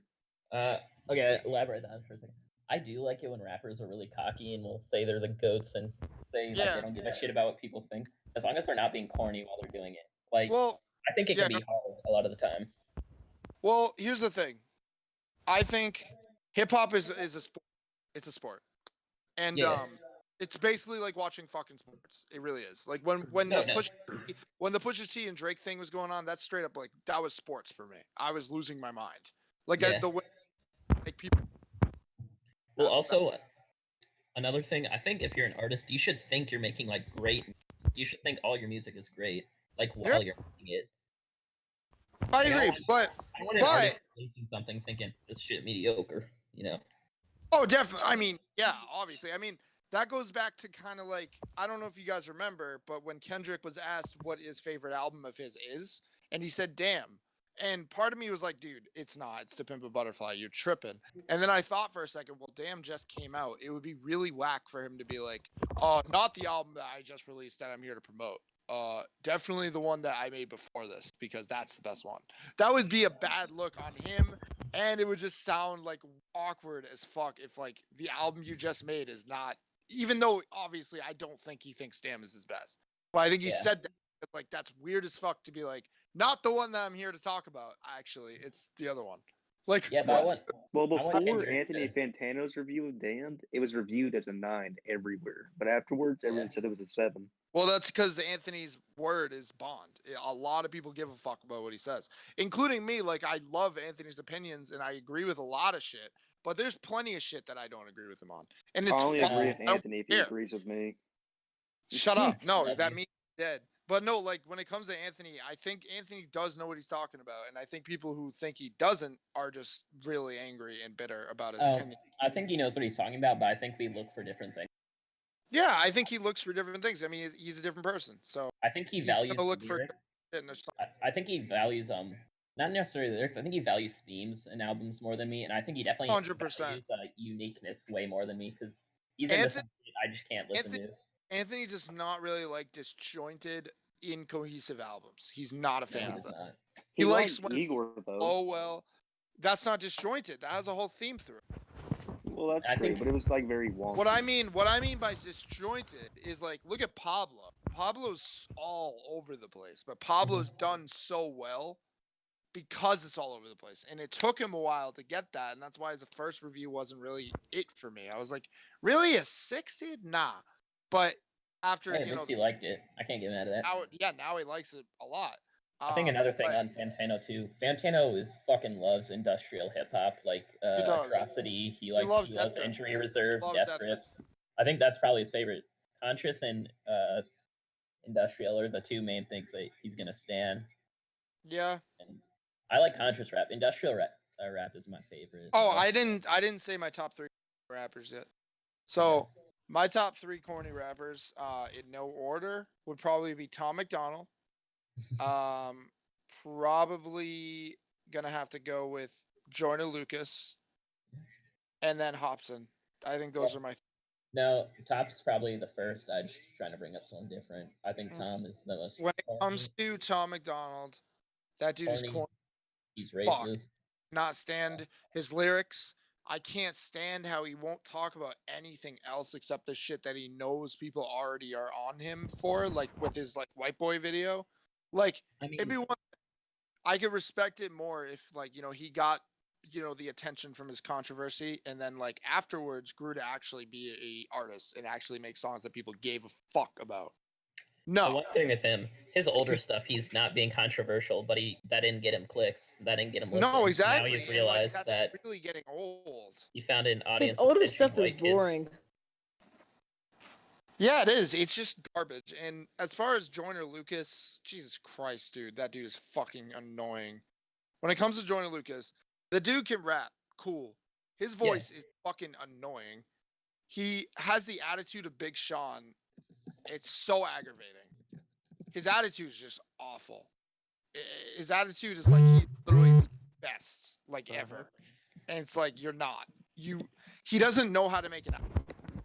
S2: Okay, elaborate that for a second. I do like it when rappers are really cocky and will say they're the goats and say like
S1: Yeah.
S2: they don't give a shit about what people think, as long as they're not being corny while they're doing it. Like,
S1: Well,
S2: I think it
S1: yeah,
S2: can be hard a lot of the time.
S1: well, here's the thing. I think hip hop is a sport. It's a sport, and
S2: Yeah.
S1: it's basically like watching fucking sports. It really is. Like when
S2: No,
S1: the
S2: no.
S1: Pusha T and Drake thing was going on, that's straight up like that was sports for me. I was losing my mind. Like
S2: Yeah.
S1: the way like people.
S2: Well,
S1: That's-
S2: also another thing, I think if you're an artist, you should think you're making like great. You should think all your music is great, like while you're making it.
S1: I
S2: Like,
S1: agree, but
S2: I want an artist making something thinking this shit mediocre. You know.
S1: oh, definitely. I mean, yeah, obviously. I mean, that goes back to kind of like I don't know if you guys remember, but when Kendrick was asked what his favorite album of his is, and he said, "Damn." And part of me was like, dude, it's not. It's To Pimp a Butterfly. You're tripping. And then I thought for a second, well, Damn just came out. It would be really whack for him to be like, oh, not the album that I just released that I'm here to promote. Definitely the one that I made before this because that's the best one. That would be a bad look on him, and it would just sound like awkward as fuck if like the album you just made is not. Even though obviously I don't think he thinks Damn is his best, but I think he said that. Like that's weird as fuck to be like, not the one that I'm here to talk about. Actually, it's the other one. Like
S2: Yeah, but
S3: well,
S2: I want
S3: before
S2: Kendrick
S3: Anthony Fantano's review of Damned, it was reviewed as a 9 everywhere. But afterwards, everyone said it was a 7.
S1: Well, that's because Anthony's word is bond. A lot of people give a fuck about what he says, including me. Like, I love Anthony's opinions and I agree with a lot of shit, but there's plenty of shit that I don't agree with him on. And it's
S3: I only
S1: fine.
S3: agree with
S1: I don't
S3: Anthony if he
S1: care.
S3: agrees with me.
S1: Shut up. No, that means he's dead. But no, like when it comes to Anthony, I think Anthony does know what he's talking about, and I think people who think he doesn't are just really angry and bitter about his opinion.
S2: I think he knows what he's talking about, but I think we look for different things.
S1: Yeah, I think he looks for different things. I mean, he's a different person, so
S2: I think he
S1: he's
S2: values
S1: gonna look
S2: lyrics.
S1: for shit in a song.
S2: I think he values not necessarily lyrics. I think he values themes in albums more than me, and I think he definitely
S1: 100%.
S2: values uniqueness way more than me because he's into something I just can't listen to.
S1: Anthony does not really like disjointed, incohesive albums. He's not a fan of that.
S3: He
S1: likes
S3: liked
S1: when
S3: Igor though.
S1: oh well, that's not disjointed. That has a whole theme through it.
S3: Well, that's true, but it was like very wonky.
S1: What I mean by disjointed is like, look at Pablo. Pablo's all over the place, but Pablo's done so well because it's all over the place. And it took him a while to get that, and that's why his first review wasn't really it for me. I was like, really, a 60? Nah. But after,
S2: at least he liked it. I can't get mad at that.
S1: Now he likes it a lot.
S2: I think another thing on Fantano too. Fantano fucking loves industrial hip hop, like Atrocity. He loves Injury Reserve, Death Grips. I think that's probably his favorite. Conscious and industrial are the two main things that he's gonna stand.
S1: Yeah.
S2: And I like conscious rap. Industrial rap is my favorite.
S1: Oh, I didn't say my top 3 rappers yet. So my top 3 corny rappers, in no order, would probably be Tom McDonald. Probably gonna have to go with Joyner Lucas, and then Hobson. I think those are my.
S2: No, Top's probably the first. I'm just trying to bring up something different. I think Tom is the most.
S1: When it comes to Tom McDonald, that dude is corny.
S2: He's racist.
S1: Not stand his lyrics. I can't stand how he won't talk about anything else except the shit that he knows people already are on him for, like with his like white boy video. Like, it'd be one. I could respect it more if, like, he got, the attention from his controversy, and then like afterwards grew to actually be a artist and actually make songs that people gave a fuck about. No.
S2: The one thing with him, his older stuff, he's not being controversial, but that didn't get him clicks. That didn't get him listens.
S1: No, exactly.
S2: Now he's realized
S1: that's really getting old.
S2: He found an audience.
S5: His older stuff is boring.
S1: Yeah, it is. It's just garbage. And as far as Joyner Lucas, Jesus Christ, dude, that dude is fucking annoying. When it comes to Joyner Lucas, the dude can rap, cool. His voice is fucking annoying. He has the attitude of Big Sean. It's so aggravating. His attitude is just awful. His attitude is like he's literally the best, like ever. And it's like, you're not. He doesn't know how to make an album.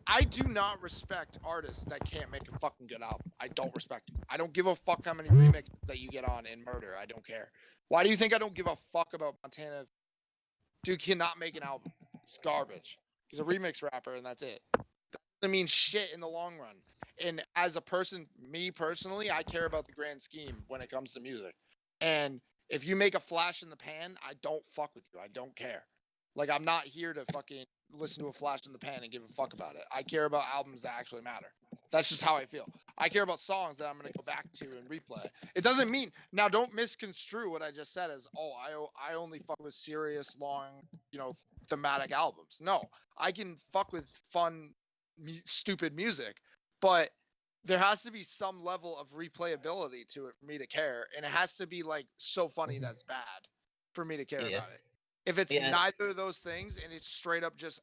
S1: I do not respect artists that can't make a fucking good album. I don't respect them. I don't give a fuck how many remixes that you get on in Murder. I don't care. Why do you think I don't give a fuck about Montana? Dude cannot make an album. It's garbage. He's a remix rapper, and that's it. That doesn't mean shit in the long run. And as a person, me personally, I care about the grand scheme when it comes to music. And if you make a flash in the pan, I don't fuck with you. I don't care. Like, I'm not here to fucking listen to a flash in the pan and give a fuck about it. I care about albums that actually matter. That's just how I feel. I care about songs that I'm going to go back to and replay. It doesn't mean, now don't misconstrue what I just said as, I only fuck with serious, long, thematic albums. No, I can fuck with fun, stupid music, but there has to be some level of replayability to it for me to care. And it has to be like so funny that's bad for me to care about it. If it's neither of those things and it's straight up just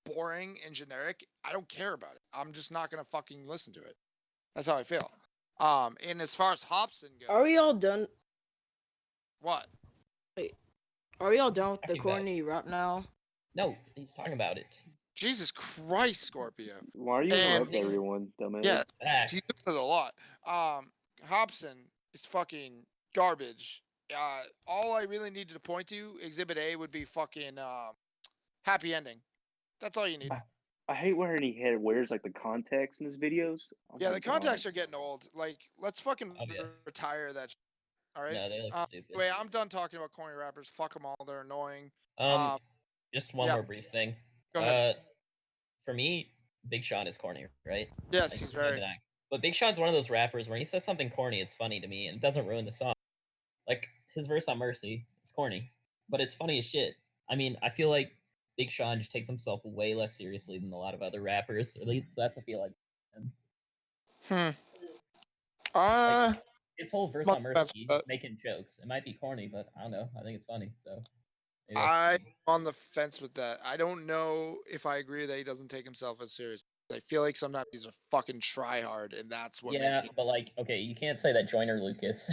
S1: boring and generic, I don't care about it. I'm just not gonna fucking listen to it. That's how I feel. And as far as Hobson goes,
S5: are we all done?
S1: What?
S5: Wait, are we all done with the corny rap now?
S2: No, he's talking about it.
S1: Jesus Christ, Scorpio.
S3: Why are you interrupting everyone, dumbass?
S1: Yeah, he's doing it a lot. Hobson is fucking garbage. All I really needed to point to, Exhibit A, would be fucking Happy Ending. That's all you need.
S3: I hate when he wears like the contacts in his videos.
S1: The contacts are getting old. Like, let's fucking retire that. All right.
S2: No, they look stupid.
S1: Anyway, I'm done talking about corny rappers. Fuck them all. They're annoying.
S2: Just one more brief thing.
S1: Go ahead.
S2: For me, Big Sean is corny, right?
S1: Yes, he's very.
S2: But Big Sean's one of those rappers where he says something corny, it's funny to me, and it doesn't ruin the song. Like, his verse on Mercy, it's corny, but it's funny as shit. I mean, I feel like Big Sean just takes himself way less seriously than a lot of other rappers. At least that's I feel like. His whole verse
S1: I'm
S2: on
S1: on the fence
S2: Mercy,
S1: with that.
S2: making jokes. It might be corny, but I don't know. I think it's funny. So maybe
S1: I'm on the fence with that. I don't know if I agree that he doesn't take himself as serious. I feel like sometimes he's a fucking tryhard, and that's what makes me.
S2: but like, okay, you can't say that Joyner Lucas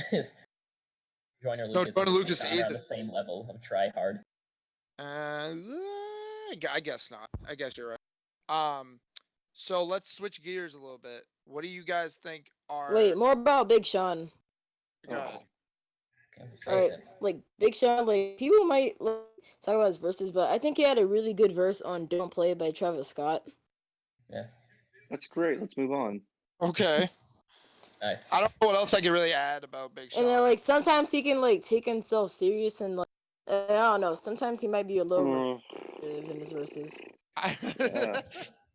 S2: Joyner
S1: No,
S2: Lucas
S1: Joyner
S2: and
S1: Lucas
S2: Sean
S1: is
S2: are on the same level of try hard.
S1: I guess not. I guess you're right. So let's switch gears a little bit. What do you guys think are?
S5: Wait, more about Big Sean.
S1: Go ahead.
S5: All right, like Big Sean, like people might talk about his verses, but I think he had a really good verse on "Don't Play" by Travis Scott.
S2: Yeah,
S3: That's great. Let's move on.
S1: Okay.
S2: nice.
S1: I don't know what else I can really add about Big Sean.
S5: And then like sometimes he can like take himself serious and like I don't know. Sometimes he might be a little repetitive in his verses.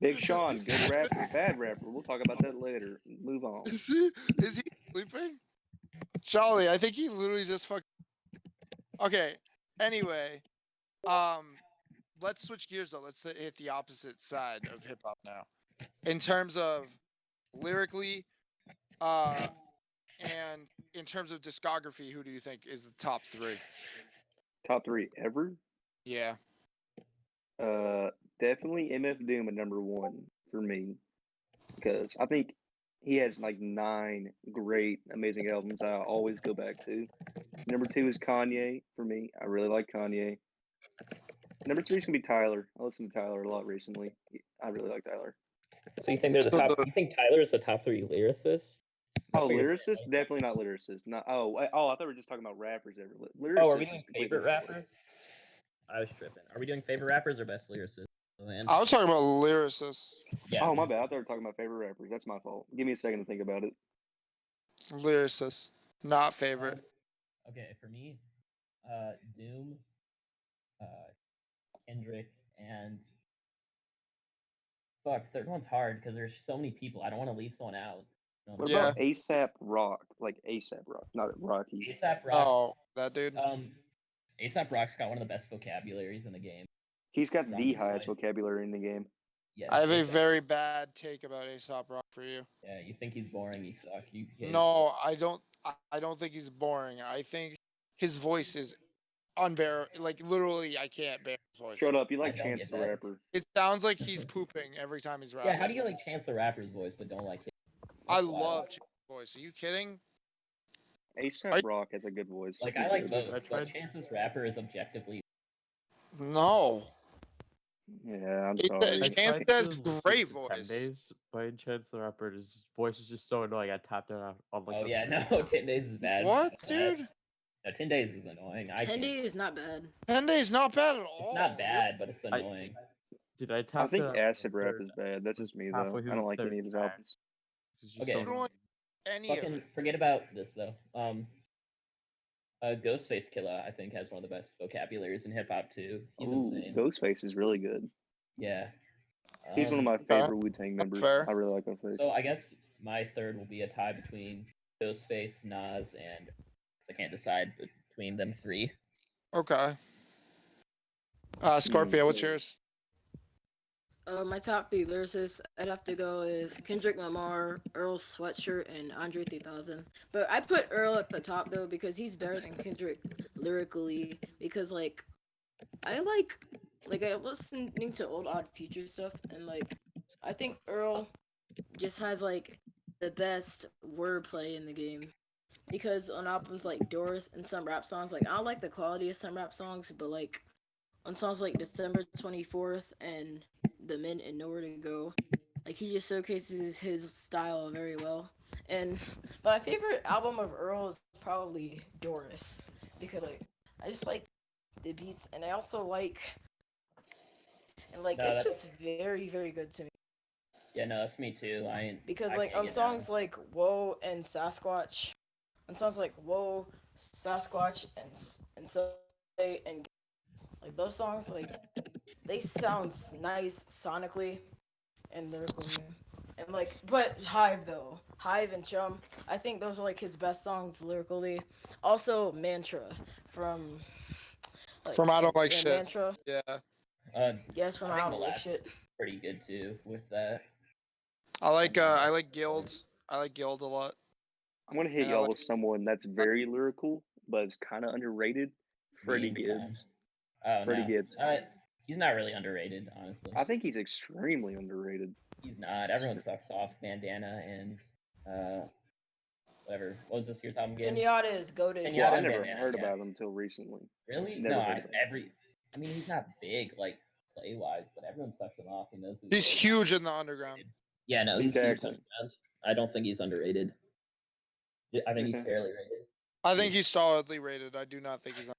S3: Big Sean, good rapper, bad rapper. We'll talk about that later. Move on.
S1: Is he sleeping? Charlie, I think he literally just fucked. Okay. Anyway, let's switch gears though. Let's hit the opposite side of hip hop now. In terms of lyrically, and in terms of discography, who do you think is the top 3?
S3: Top 3 ever?
S1: Yeah.
S3: Definitely MF Doom at number 1 for me, because I think he has like 9 great, amazing albums I always go back to. Number 2 is Kanye for me. I really like Kanye. Number 3 is gonna be Tyler. I listened to Tyler a lot recently. I really like Tyler.
S2: So you think they're the top? You think Tyler is the top 3 lyricist?
S3: Oh, lyricist? Definitely not lyricist. Not. Oh, I thought we were just talking about rappers ever. Lyricist
S2: are we doing favorite rappers? I was tripping. Are we doing favorite rappers or best lyricists?
S1: I was talking about lyricists.
S3: Yeah. Oh, my bad. I thought we were talking about favorite rappers. That's my fault. Give me a second to think about it.
S1: Lyricists, not favorite.
S2: Okay, for me, Doom, Kendrick, and third one's hard because there's so many people. I don't want to leave someone out.
S3: What about ASAP Rock? Like ASAP Rock, not Rocky.
S2: ASAP Rock.
S1: Oh, that dude.
S2: ASAP Rock's got one of the best vocabularies in the game.
S3: He's got the highest vocabulary in the game.
S2: Yeah,
S1: I have a very bad take about ASAP Rock for you.
S2: Yeah, you think he's boring? You suck.
S1: No, I don't. I don't think he's boring. I think his voice is unbearable. Like literally, I can't bear his voice.
S3: Shut up! You like Chance the Rapper?
S1: It sounds like he's pooping every time he's rapping.
S2: Yeah, how do you like Chance the Rapper's voice but don't like him?
S1: I love Chance's voice. Are you kidding?
S3: ASAP Rock has a good voice.
S2: Like I like both, but Chance's rapper is objectively.
S1: No.
S3: Yeah, I'm sorry.
S1: Chance has great voice.
S4: 10 Days by Chance the Rapper. His voice is just so annoying. I tapped it on like.
S2: Oh yeah, no, 10 Days is bad.
S1: What, dude?
S2: No, 10 Days is annoying.
S5: 10 Days is not bad.
S1: 10 Days not bad at all.
S2: It's not bad, but it's annoying.
S3: I think Acid Rap is bad. That's just me though. I don't like any of his albums.
S2: Okay. Fucking forget about this though. Ghostface Killer, I think, has one of the best vocabularies in hip hop too. He's insane.
S3: Ghostface is really good.
S2: Yeah.
S3: He's one of my favorite Wu-Tang members. I really like Ghostface.
S2: So I guess my third will be a tie between Ghostface, Nas, and I can't decide between them 3.
S1: Okay. Scorpio, what's yours?
S5: My top 3 lyricists, I'd have to go with Kendrick Lamar, Earl Sweatshirt, and Andre 3000. But I put Earl at the top though because he's better than Kendrick lyrically. Because like, I I'm listening to old Odd Future stuff, and like, I think Earl just has like the best wordplay in the game. Because on albums like Doris and some rap songs, like I don't like the quality of some rap songs, but like on songs like December 24th and The Men and Nowhere to Go, like he just showcases his style very well. And my favorite album of Earl is probably Doris, because like I just like the beats, and I also like, and like it's just very, very good to me.
S2: Yeah, no, that's me too.
S5: Because like on songs like Whoa and Sasquatch, on songs like Whoa, Sasquatch, and so and like those songs, like they sound nice sonically and lyrically, and like, but Hive and Chum, I think those are like his best songs lyrically. Also Mantra from
S1: I Don't Like Shit.
S5: Mantra.
S1: Yeah.
S5: Yes, from I Don't Like Shit.
S2: Pretty good too with that.
S1: I like Guild. I like Guild a lot.
S3: I'm gonna hit
S1: And I
S3: y'all
S1: like-
S3: with someone that's very lyrical, but is kind of underrated. Freddie
S2: Me,
S3: Gibbs.
S2: Oh
S3: Freddie
S2: no,
S3: Gibbs.
S2: he's not really underrated, honestly.
S3: I think he's extremely underrated.
S2: He's not. Everyone sucks off Bandana and whatever. What was this year's album again?
S5: Pinata is goaded.
S2: Pinata.
S3: Well, I
S2: and
S3: never
S2: Bandana,
S3: heard
S2: yeah.
S3: about him until recently.
S2: Really?
S3: Never
S2: No,
S3: heard of him.
S2: I mean, he's not big like play wise, but everyone sucks him off. He knows who
S1: He's
S2: he is.
S1: huge in the underground.
S2: Yeah, no, he's huge
S3: Exactly.
S2: underground. I don't think he's underrated. I think he's
S3: Okay.
S2: fairly rated.
S1: I think he's solidly rated. I do not think he's.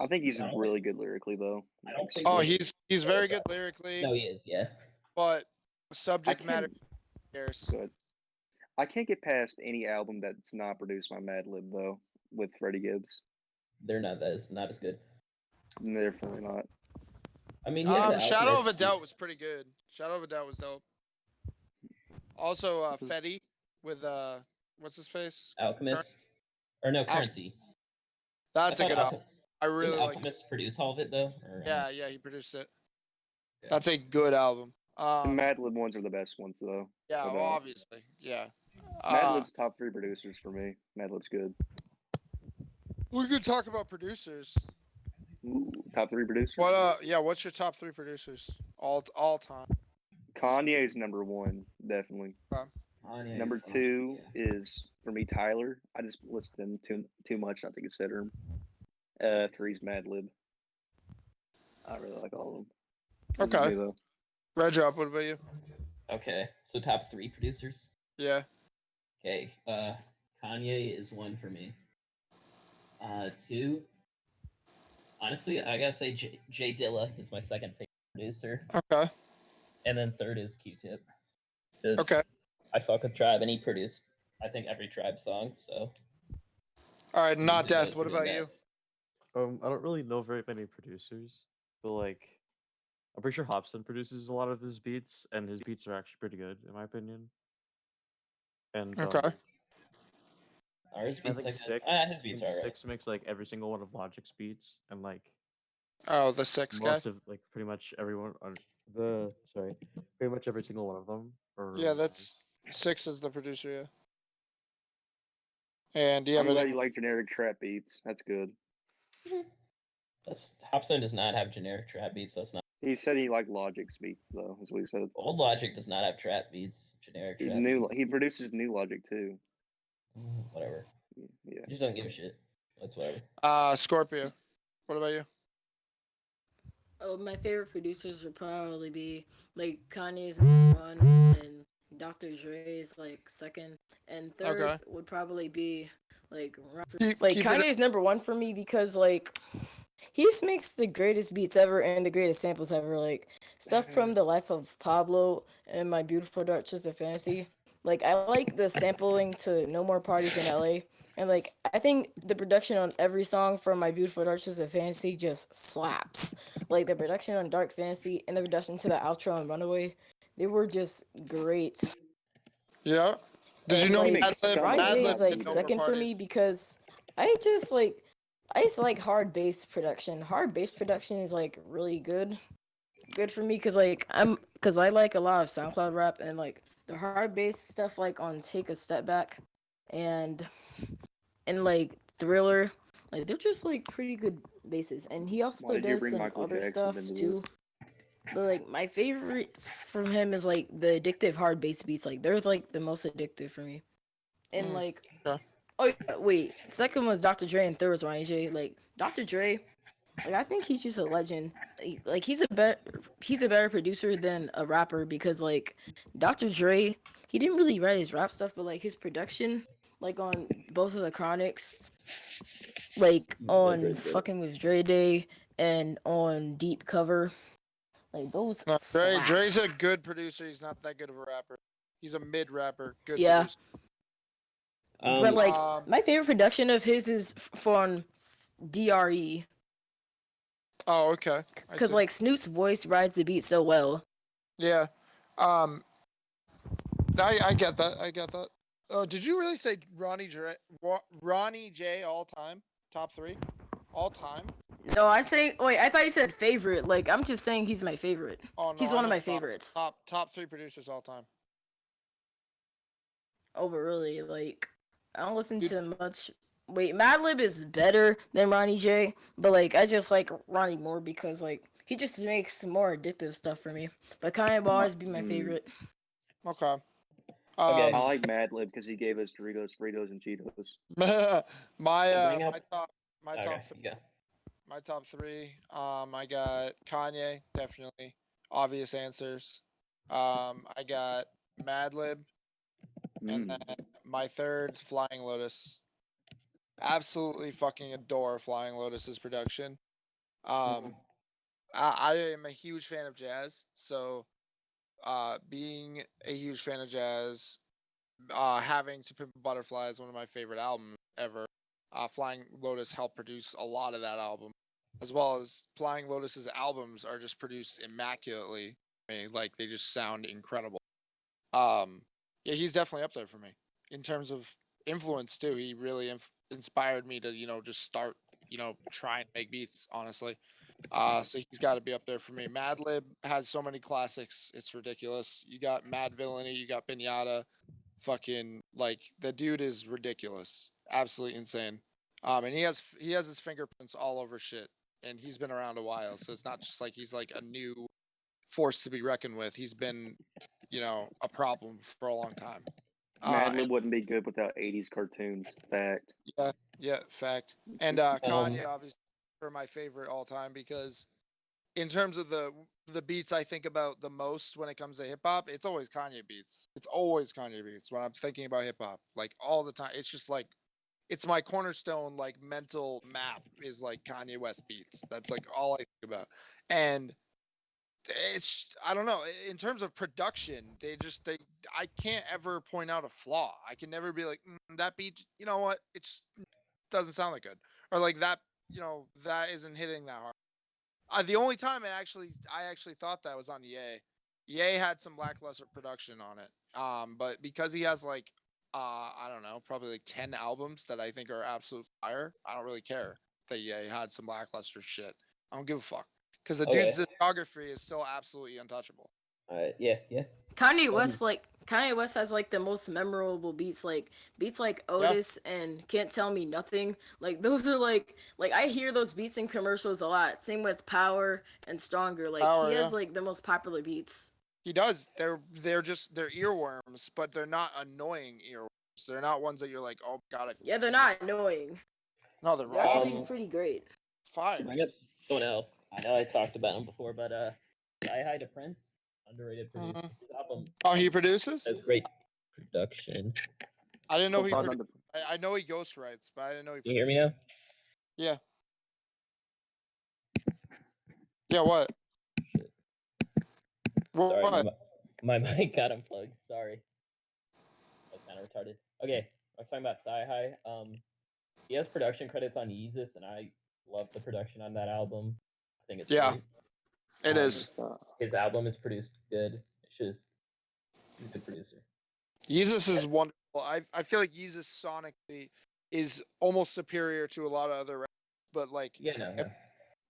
S3: I think he's
S2: I don't
S3: really good lyrically, though.
S2: I don't think
S1: Oh,
S2: he's-
S1: he's very good lyrically,
S2: No, he is. Yeah.
S1: but subject
S3: I
S1: matter
S3: can't-
S1: cares.
S3: Good. I can't get past any album that's not produced by Madlib, though, with Freddie Gibbs.
S2: They're not as good.
S3: Definitely not.
S2: I mean, he has the
S1: Shadow of a
S2: Alchemist.
S1: Doubt was pretty good. Shadow of a Doubt was dope. Also, Fetty with what's his face?
S2: Alchemist, or no, Currency.
S1: That's a
S2: I
S1: good
S2: thought
S1: album. I really
S2: Didn't
S1: like it.
S2: Alchemist produce all of it though? Or,
S1: Yeah, he produced it.
S2: Yeah.
S1: That's a good album.
S3: The Madlib ones are the best ones, though.
S1: Yeah,
S3: but,
S1: well, obviously, yeah.
S3: Madlib's top 3 producers for me. Madlib's good.
S1: We could talk about producers.
S3: Ooh, top 3 producers?
S1: What? Yeah. What's your top 3 producers all time?
S3: Kanye's number 1, definitely.
S2: Kanye,
S3: Number 2 is, for me, Tyler. I just listen to him too much not to consider him. 3's Madlib. I really like all of them. This is
S1: Okay.
S3: me, though.
S1: Reddrop, what about you?
S2: Okay, so top 3 producers.
S1: Yeah.
S2: Okay, Kanye is 1 for me. 2, honestly, I gotta say Jay Dilla is my second favorite producer,
S1: Okay.
S2: and then 3rd is Q-Tip.
S1: Okay.
S2: I fuck with Tribe, and he produced, I think, every Tribe song. So.
S1: All right. Not
S2: He's a
S1: Death.
S2: goat
S1: What
S2: for doing
S1: about
S2: that.
S1: you?
S4: I don't really know very many producers, but like, I'm pretty sure Hobson produces a lot of his beats, and his beats are actually pretty good, in my opinion. And
S1: Okay.
S2: Ours
S4: I
S2: beats
S4: think
S2: like
S4: Six,
S2: his beats are alright.
S4: Six makes like every single one of Logic's beats, and like
S1: Oh, the 6 guy.
S4: most of like pretty much everyone on pretty much every single one of them are really
S1: Yeah, that's
S4: nice.
S1: 6 is the producer. Yeah. And do you
S3: I'm
S1: have
S3: glad
S1: any?
S3: you like generic trap beats. That's good.
S2: Hobson does not have generic trap beats. That's not.
S3: He said he liked Logic's beats, though, is what he said.
S2: Old Logic does not have trap beats. Generic trap beats.
S3: He produces new Logic, too.
S2: Whatever.
S3: Yeah.
S2: I just don't give a shit. That's whatever.
S1: Scorpio. What about you?
S5: Oh, my favorite producers would probably be like Kanye's number 1 and Dr. Dre's like 2nd, and 3rd
S1: Okay.
S5: would probably be like
S1: Keep it-
S5: Kanye's number 1 for me because like he just makes the greatest beats ever and the greatest samples ever. Like stuff from The Life of Pablo and My Beautiful Dark Twisted Fantasy. Like I like the sampling to No More Parties in LA. And like I think the production on every song from My Beautiful Dark Twisted Fantasy just slaps. Like the production on Dark Fantasy and the production to the outro and Runaway, they were just great.
S1: Yeah. Did you
S5: And,
S1: know
S5: like, Ronnie J
S1: Madlib
S5: is like
S1: did No More
S5: 2nd for me
S1: Parties?
S5: because I just like hard bass production. Hard bass production is like really good for me because I like a lot of SoundCloud rap and like the hard bass stuff like on Take a Step Back and like Thriller, like they're just like pretty good basses. And he also
S3: Why did you
S5: does
S3: bring
S5: some
S3: Michael
S5: other
S3: Jackson
S5: stuff
S3: into
S5: too.
S3: this?
S5: But like my favorite from him is like the addictive hard bass beats. Like they're like the most addictive for me. And like
S1: okay.
S5: oh yeah, wait, 2nd was Dr. Dre and 3rd was Ronnie J. Like Dr. Dre, like I think he's just a legend. Like he's a better producer than a rapper because like Dr. Dre, he didn't really write his rap stuff, but like his production, like on both of the Chronics, like on fucking with Dre Day and on Deep Cover, like those.
S1: No,
S5: slap.
S1: Dre's a good producer. He's not that good of a rapper. He's a mid rapper. Good
S5: Yeah.
S1: producer.
S5: But like
S1: Um,
S5: my favorite production of his is from DRE.
S1: Oh, okay. I
S5: Because
S1: see.
S5: like Snoop's voice rides the beat so well.
S1: Yeah. I get that. I get that. Oh, did you really say Ronnie J all time? Top 3? All time?
S5: No, I'm saying wait, I thought you said favorite. Like I'm just saying he's my favorite.
S1: Oh no.
S5: He's
S1: I
S5: one of my
S1: meant
S5: favorites.
S1: Top 3 producers all time.
S5: Oh, but really, like I don't listen
S1: Dude.
S5: to much. Wait, Madlib is better than Ronnie J, but like I just like Ronnie more because like he just makes more addictive stuff for me. But Kanye will always be my favorite.
S1: Okay.
S2: Okay.
S3: I like Madlib because he gave us Doritos, Fritos, and Cheetos.
S1: my
S2: Bring up-
S1: top
S2: Okay, you go.
S1: my top three. I got Kanye, definitely. Obvious answers. I got Madlib, and
S3: Mm.
S1: then my third, Flying Lotus. Absolutely fucking adore Flying Lotus's production. I am a huge fan of jazz, so being a huge fan of jazz, having To Pimp a Butterfly is one of my favorite albums ever. Flying Lotus helped produce a lot of that album, as well as Flying Lotus's albums are just produced immaculately. I mean, like they just sound incredible. Yeah, he's definitely up there for me in terms of influence too. He really inspired me to just start trying to make beats. Honestly, so he's got to be up there for me. Madlib has so many classics, it's ridiculous. You got Mad Villainy, you got Pinata. Fucking like the dude is ridiculous, absolutely insane. And he has his fingerprints all over shit, and he's been around a while, so it's not just like he's like a new force to be reckoned with. He's been, a problem for a long time.
S3: Madlib wouldn't be good without 80s cartoons. Fact.
S1: Yeah, fact. And Kanye, obviously, for my favorite all time because in terms of the beats I think about the most when it comes to hip hop, it's always Kanye beats. It's always Kanye beats when I'm thinking about hip hop, like all the time. It's just like it's my cornerstone, like mental map is like Kanye West beats. That's like all I think about, and it's I don't know in terms of production. They I can't ever point out a flaw. I can never be like that beat. You know what? It just doesn't sound that good, or like that. That isn't hitting that hard. The only time I actually thought that was on Ye. Ye had some lackluster production on it. But because he has like I don't know, probably like 10 albums that I think are absolute fire, I don't really care that Ye had some lackluster shit. I don't give a fuck. Because the dude's discography is still absolutely untouchable.
S2: Yeah.
S5: Kanye West has like the most memorable beats, like Otis and Can't Tell Me Nothing. Like those are like I hear those beats in commercials a lot. Same with Power and Stronger. Like
S1: Power,
S5: he has like the most popular beats.
S1: He does. They're earworms, but they're not annoying earworms. They're not ones that you're like, oh god.
S5: Yeah, they're not annoying.
S1: No,
S5: They're actually pretty great.
S1: Fire.
S2: To bring up someone else, I know I talked about him before, but Hi to Prince, underrated producer. His album.
S1: Oh, he produces?
S2: Has great production.
S1: I didn't know he produced. I know he ghostwrites, but I didn't know he produced.
S2: Can you hear me now?
S1: Yeah. Yeah, what?
S2: Shit.
S1: Sorry,
S2: what? My mic got unplugged. Sorry. I was kind of retarded. Okay, I was talking about Sci-Hi. He has production credits on Yeezus, and I love the production on that album. I think it's great.
S1: It is.
S2: His album is produced good. It's just he's a good producer.
S1: Yeezus is wonderful. I feel like Yeezus sonically is almost superior to a lot of other rappers, but like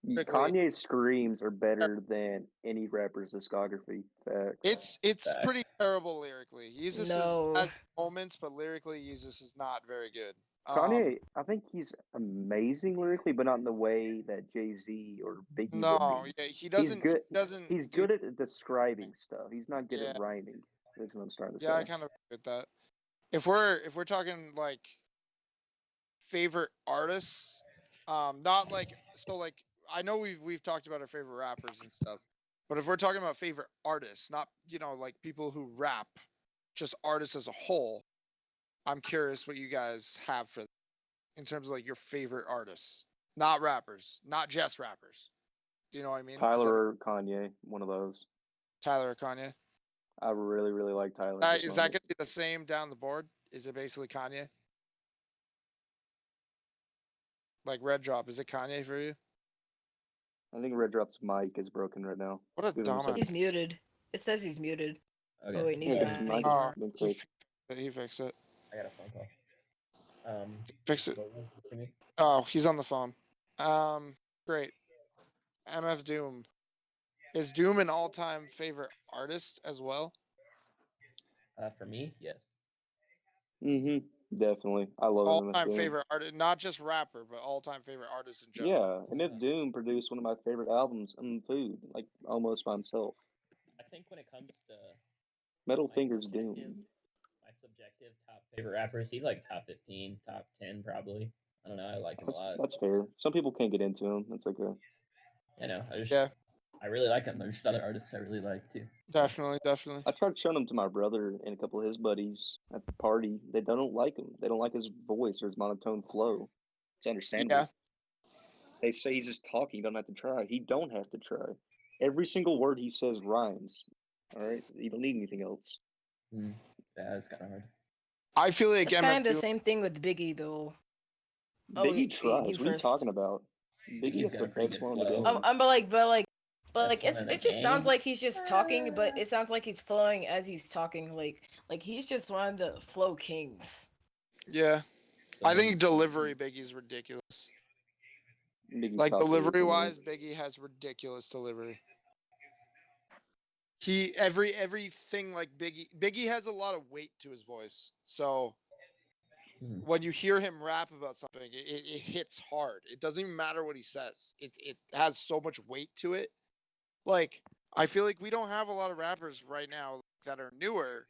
S3: Kanye's screams are better than any rapper's discography. Facts.
S1: It's pretty terrible lyrically. Yeezus has moments, but lyrically Yeezus is not very good.
S3: Kanye, I think he's amazing lyrically, but not in the way that Jay-Z or Biggie would be.
S1: Yeah, he doesn't.
S3: He's good at describing stuff. He's not good at rhyming. That's what I'm starting to say.
S1: Yeah, I kind of agree with that. If we're talking like favorite artists, not like I know we've talked about our favorite rappers and stuff, but if we're talking about favorite artists, not like people who rap, just artists as a whole, I'm curious what you guys have for in terms of like your favorite artists, not rappers, not just rappers. Do you know what I mean?
S3: Tyler or Kanye, one of those.
S1: Tyler or Kanye?
S3: I really, really like Tyler.
S1: Is that going to be the same down the board? Is it basically Kanye? Like Reddrop, is it Kanye for you?
S3: I think Reddrop's mic is broken right now.
S1: What a dumbass.
S5: He's muted. It says he's muted.
S2: Okay.
S5: Oh wait, he's not.
S1: He fixed it.
S2: I got a phone call.
S1: Fix it. Oh, he's on the phone. Great. MF Doom. Is Doom an all-time favorite artist as well?
S2: For me, yes.
S3: Definitely, I love MF
S1: All-time
S3: Doom.
S1: favorite artist, not just rapper, but all-time favorite artist in general.
S3: Yeah, MF Doom produced one of my favorite albums on Food, like almost by himself.
S2: I think when it comes to
S3: Metal
S2: my
S3: Fingers
S2: subjective,
S3: Doom.
S2: my subjective top favorite rappers, he's like top 15, top 10 probably. I don't know. I like him a lot.
S3: That's fair. Some people can't get into him. That's okay.
S2: You know,
S1: Yeah,
S2: I really like him. There's other artists I really like too.
S1: definitely.
S3: I tried showing him to my brother and a couple of his buddies at the party. They don't like him. They don't like his voice or his monotone flow. It's understandable.
S1: Yeah.
S3: They say he's just talking. You don't have to try. He don't have to try. Every single word he says rhymes. All right, you don't need anything else.
S2: Yeah, it's kind of hard.
S1: I feel like
S5: It's
S1: MF
S5: kind of the
S1: Doom.
S5: same thing with Biggie, though. Oh,
S3: Biggie
S5: wait,
S3: tries.
S5: you
S3: What are you
S5: first.
S3: talking about?
S2: Biggie's
S3: Biggie has
S2: got
S3: the
S2: a pretty
S3: best
S2: good
S3: one in the
S2: flow.
S3: game.
S5: But like
S2: Best one in
S5: it
S2: the
S5: just sounds
S2: game?
S5: like he's just talking, but it sounds like he's flowing as he's talking. Like he's just one of the flow kings.
S1: Yeah,
S2: So,
S1: I think delivery Biggie's ridiculous.
S3: Biggie's
S1: Like
S3: top tier for me.
S1: delivery wise, Biggie has ridiculous delivery. Everything like Biggie has a lot of weight to his voice. So when you hear him rap about something, it hits hard. It doesn't even matter what he says. It has so much weight to it. Like I feel like we don't have a lot of rappers right now that are newer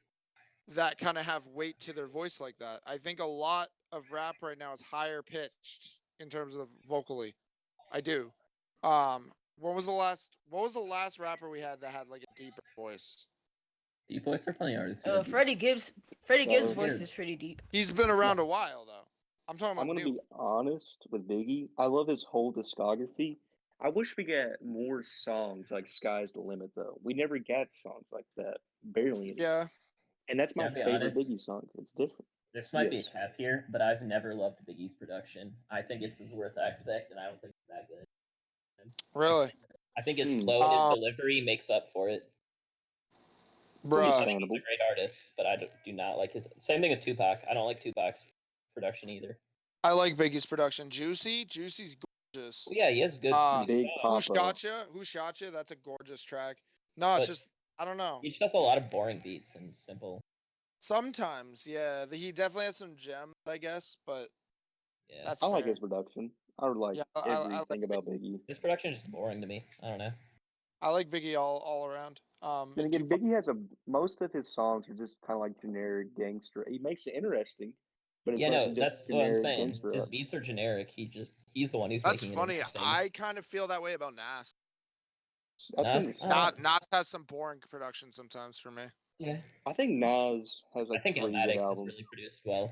S1: that kind of have weight to their voice like that. I think a lot of rap right now is higher pitched in terms of vocally. I do. What was the last rapper we had that had like a deeper voice?
S2: deep voice are plenty artists. who are deep.
S5: Freddie Gibbs'
S3: Yeah.
S5: voice is pretty deep.
S1: He's been around a while though. I'm talking
S3: I'm
S1: about
S3: gonna
S1: new.
S3: be honest with Biggie. I love his whole discography. I wish we got more songs like "Sky's the Limit," though. We never got songs like that. Barely any.
S1: Yeah.
S3: And that's my
S2: Gotta be
S3: favorite
S2: honest.
S3: Biggie song. It's different.
S2: This might be a
S3: Yes.
S2: cap here, but I've never loved Biggie's production. I think it's his worst aspect, and I don't think it's that good.
S1: Really?
S2: I think his flow and his delivery makes up for it.
S1: Bruh.
S2: I think he's a great artist, but I do not like his. Same thing with Tupac. I don't like Tupac's production either.
S1: I like Biggie's production. Juicy's gorgeous.
S2: Well, yeah, he has good.
S3: Big
S1: Who
S3: Papa.
S1: Shot Ya? That's a gorgeous track. No, it's
S2: But
S1: just I don't know.
S2: he just has a lot of boring beats and simple.
S1: Sometimes, yeah. He definitely has some gems, I guess, but
S2: Yeah,
S1: that's
S3: I
S1: fair.
S3: like his production. I like everything
S1: like
S3: about Biggie.
S2: his production is just boring to me. I don't know.
S1: I like Biggie all around.
S3: And again, Biggie has most of his songs are just kind of like generic gangster. He makes it interesting, but it's
S2: Yeah,
S3: mostly
S2: no,
S3: just
S2: that's what I'm
S3: generic
S2: saying.
S3: gangster
S2: His
S3: rap.
S2: beats are generic. He's the one who's
S1: That's
S2: making
S1: funny.
S2: it interesting.
S1: I kind of feel that way about Nas.
S3: That's understandable.
S1: Nas has some boring production sometimes for me.
S2: Yeah.
S3: I think Nas has like
S2: I think
S3: 3 good
S2: Illmatic is
S3: albums.
S2: really produced well.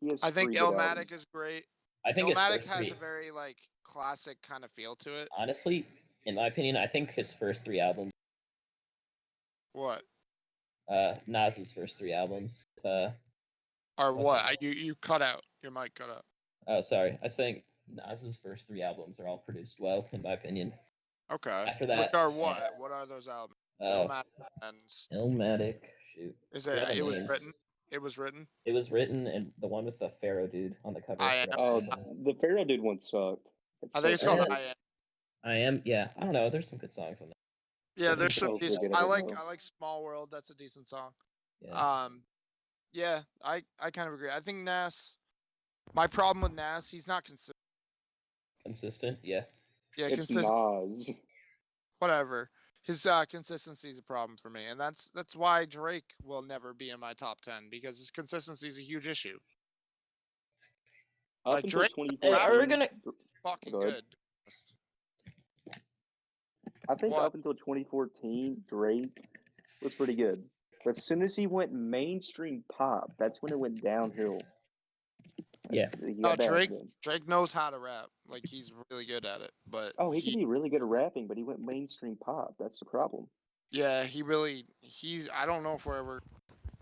S3: He has
S1: I think
S3: 3 good albums.
S1: Illmatic is great.
S2: I think
S1: Illmatic has a very like classic kind of feel to it.
S2: Honestly, in my opinion, I think his first 3 albums.
S1: What?
S2: Nas's first 3 albums.
S1: Or what? You cut out. Your mic cut out.
S2: Oh, sorry. I think Nas's first 3 albums are all produced well, in my opinion.
S1: Okay.
S2: After that,
S1: Which are what? What are those albums?
S2: Illmatic. Shoot.
S1: Is it? It was written. It was written.
S2: It was written, and the one with the Pharaoh dude on the cover.
S3: The Pharaoh dude one sucked.
S1: I think it's called I Am.
S2: I Am. Yeah, I don't know. There's some good songs on there.
S1: Yeah, there's some decent. I like Small World. That's a decent song.
S2: Yeah.
S1: Yeah, I kind of agree. I think Nas. My problem with Nas, he's not consistent.
S2: Consistent, yeah.
S1: Yeah,
S3: it's
S1: consistent.
S3: Nas.
S1: Whatever. His consistency is a problem for me, and that's why Drake will never be in my top 10 because his consistency is a huge issue.
S3: Up until
S1: Drake,
S3: 2014,
S5: are we gonna
S1: fucking good?
S3: I think up until 2014, Drake was pretty good. But as soon as he went mainstream pop, that's when it went downhill.
S2: Yeah.
S1: No, Drake knows how to rap. Like he's really good at it. But
S3: he can be really good at rapping, but he went mainstream pop. That's the problem.
S1: Yeah, I don't know if we're ever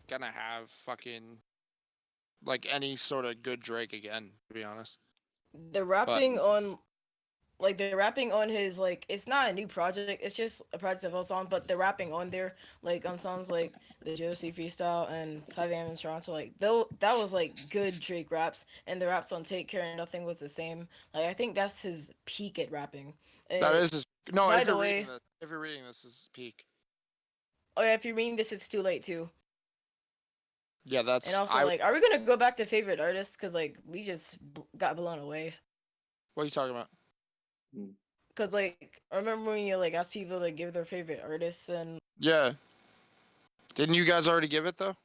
S1: gonna have fucking like any sort of good Drake again, to be honest.
S5: The rapping on his like it's not a new project, it's just a project of a song, but the rapping on there, like on songs like the Josie freestyle and 5 AM in Toronto, like that was like good Drake raps, and the raps on Take Care and Nothing was the same. Like I think that's his peak at rapping.
S1: That is his no,
S5: by the way,
S1: if you're reading this is peak.
S5: Oh yeah, if you're reading this it's too late too.
S1: Yeah, that's.
S5: And also, like, are we gonna go back to favorite artists? Cause like we just got blown away.
S1: What are you talking about?
S5: Cause like, I remember when you like asked people to give their favorite artists, and
S1: Yeah. Didn't you guys already give it though?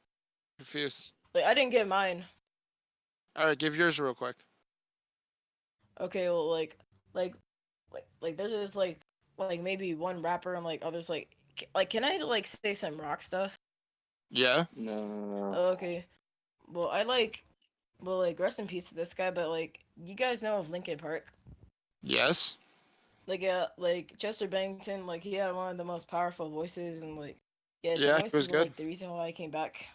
S1: Confused.
S5: like I didn't get mine.
S1: All right, give yours real quick.
S5: Okay, well, like there's just like maybe one rapper and like others like can I like say some rock stuff?
S1: Yeah.
S3: No.
S5: Oh, okay. Well, like rest in peace to this guy, but like you guys know of Linkin Park?
S1: Yes.
S5: Like Chester Bennington, like he had one of the most powerful voices, and like his
S1: Yeah, he
S5: voice
S1: was
S5: is
S1: good.
S5: like the reason why I came back.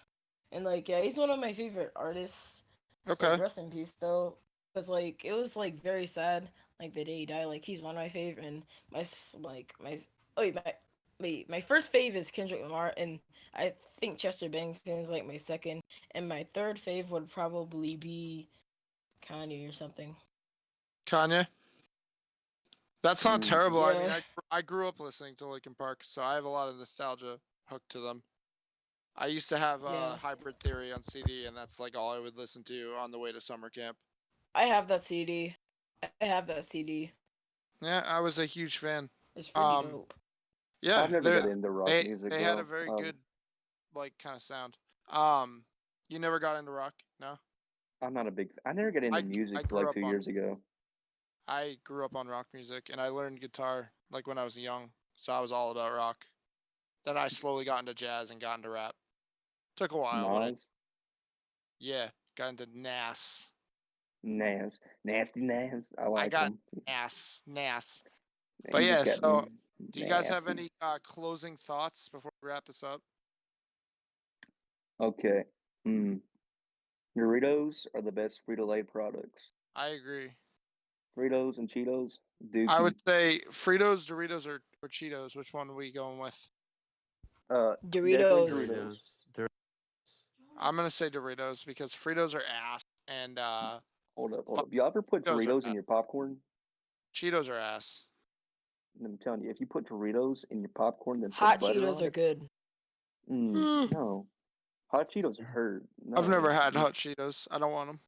S5: And like he's one of my favorite artists.
S1: Okay.
S5: Like, rest in peace though, because like it was like very sad, like the day he died. Like he's one of my favorite, and my first fave is Kendrick Lamar, and I think Chester Bennington is like my second, and my third fave would probably be Kanye or something.
S1: Kanye. That's not terrible.
S5: Yeah.
S1: I mean, I grew up listening to Linkin Park, so I have a lot of nostalgia hooked to them. I used to have
S5: Yeah.
S1: Hybrid Theory on CD, and that's like all I would listen to on the way to summer camp.
S5: I have that CD.
S1: Yeah, I was a huge fan.
S5: It's pretty dope.
S1: Yeah,
S3: I've never got into rock music.
S1: They had a very good, like, kind of sound. You never got into rock? No.
S3: I'm not a big. I never got into music till like 2 years ago.
S1: I grew up on rock music, and I learned guitar like when I was young, so I was all about rock. Then I slowly got into jazz and got into rap. Took a while, but yeah, got into Nas.
S3: Nasty Nas. I
S1: got
S3: them.
S1: Nas. But yeah, so do you guys have any closing thoughts before we wrap this up?
S3: Okay. Doritos are the best Frito-Lay products.
S1: I agree.
S3: Fritos and Cheetos. Dookie.
S1: I would say Fritos, Doritos, or Cheetos. Which one are we going with?
S5: Doritos.
S1: I'm gonna say Doritos because Fritos are ass, and
S3: Hold up. You ever put Doritos in your popcorn?
S1: Cheetos are ass.
S3: I'm telling you, if you put Doritos in your popcorn, then
S5: hot Cheetos are good.
S3: No, hot Cheetos hurt. No.
S1: I've never had hot Cheetos. I don't want them.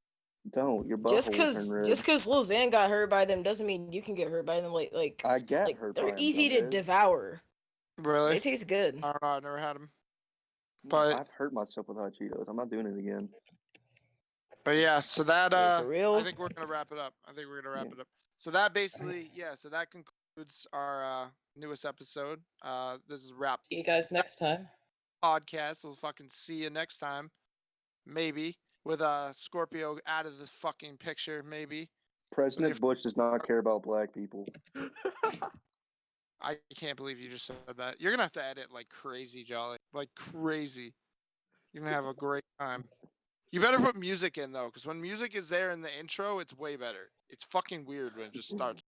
S3: Don't. Your
S5: just
S3: butthole
S5: because Lil Xan got hurt by them doesn't mean you can get hurt by them. Like
S3: I got hurt.
S5: They're
S3: by
S5: easy
S3: them,
S5: to devour.
S1: Really?
S5: They taste good.
S1: I don't know. I've never had them.
S3: But I've hurt myself with hot Cheetos. I'm not doing it again.
S1: But yeah, so that
S5: for real?
S1: I think we're gonna wrap it up. So that basically, so that concludes our newest episode. This is wrap.
S2: See you guys next time.
S1: Podcast. We'll fucking see you next time. Maybe with Scorpio out of the fucking picture. Maybe.
S3: President Bush does not care about black people.
S1: I can't believe you just said that. You're gonna have to edit like crazy, Jolly. Like crazy. You're gonna have a great time. You better put music in though, because when music is there in the intro, it's way better. It's fucking weird when it just starts.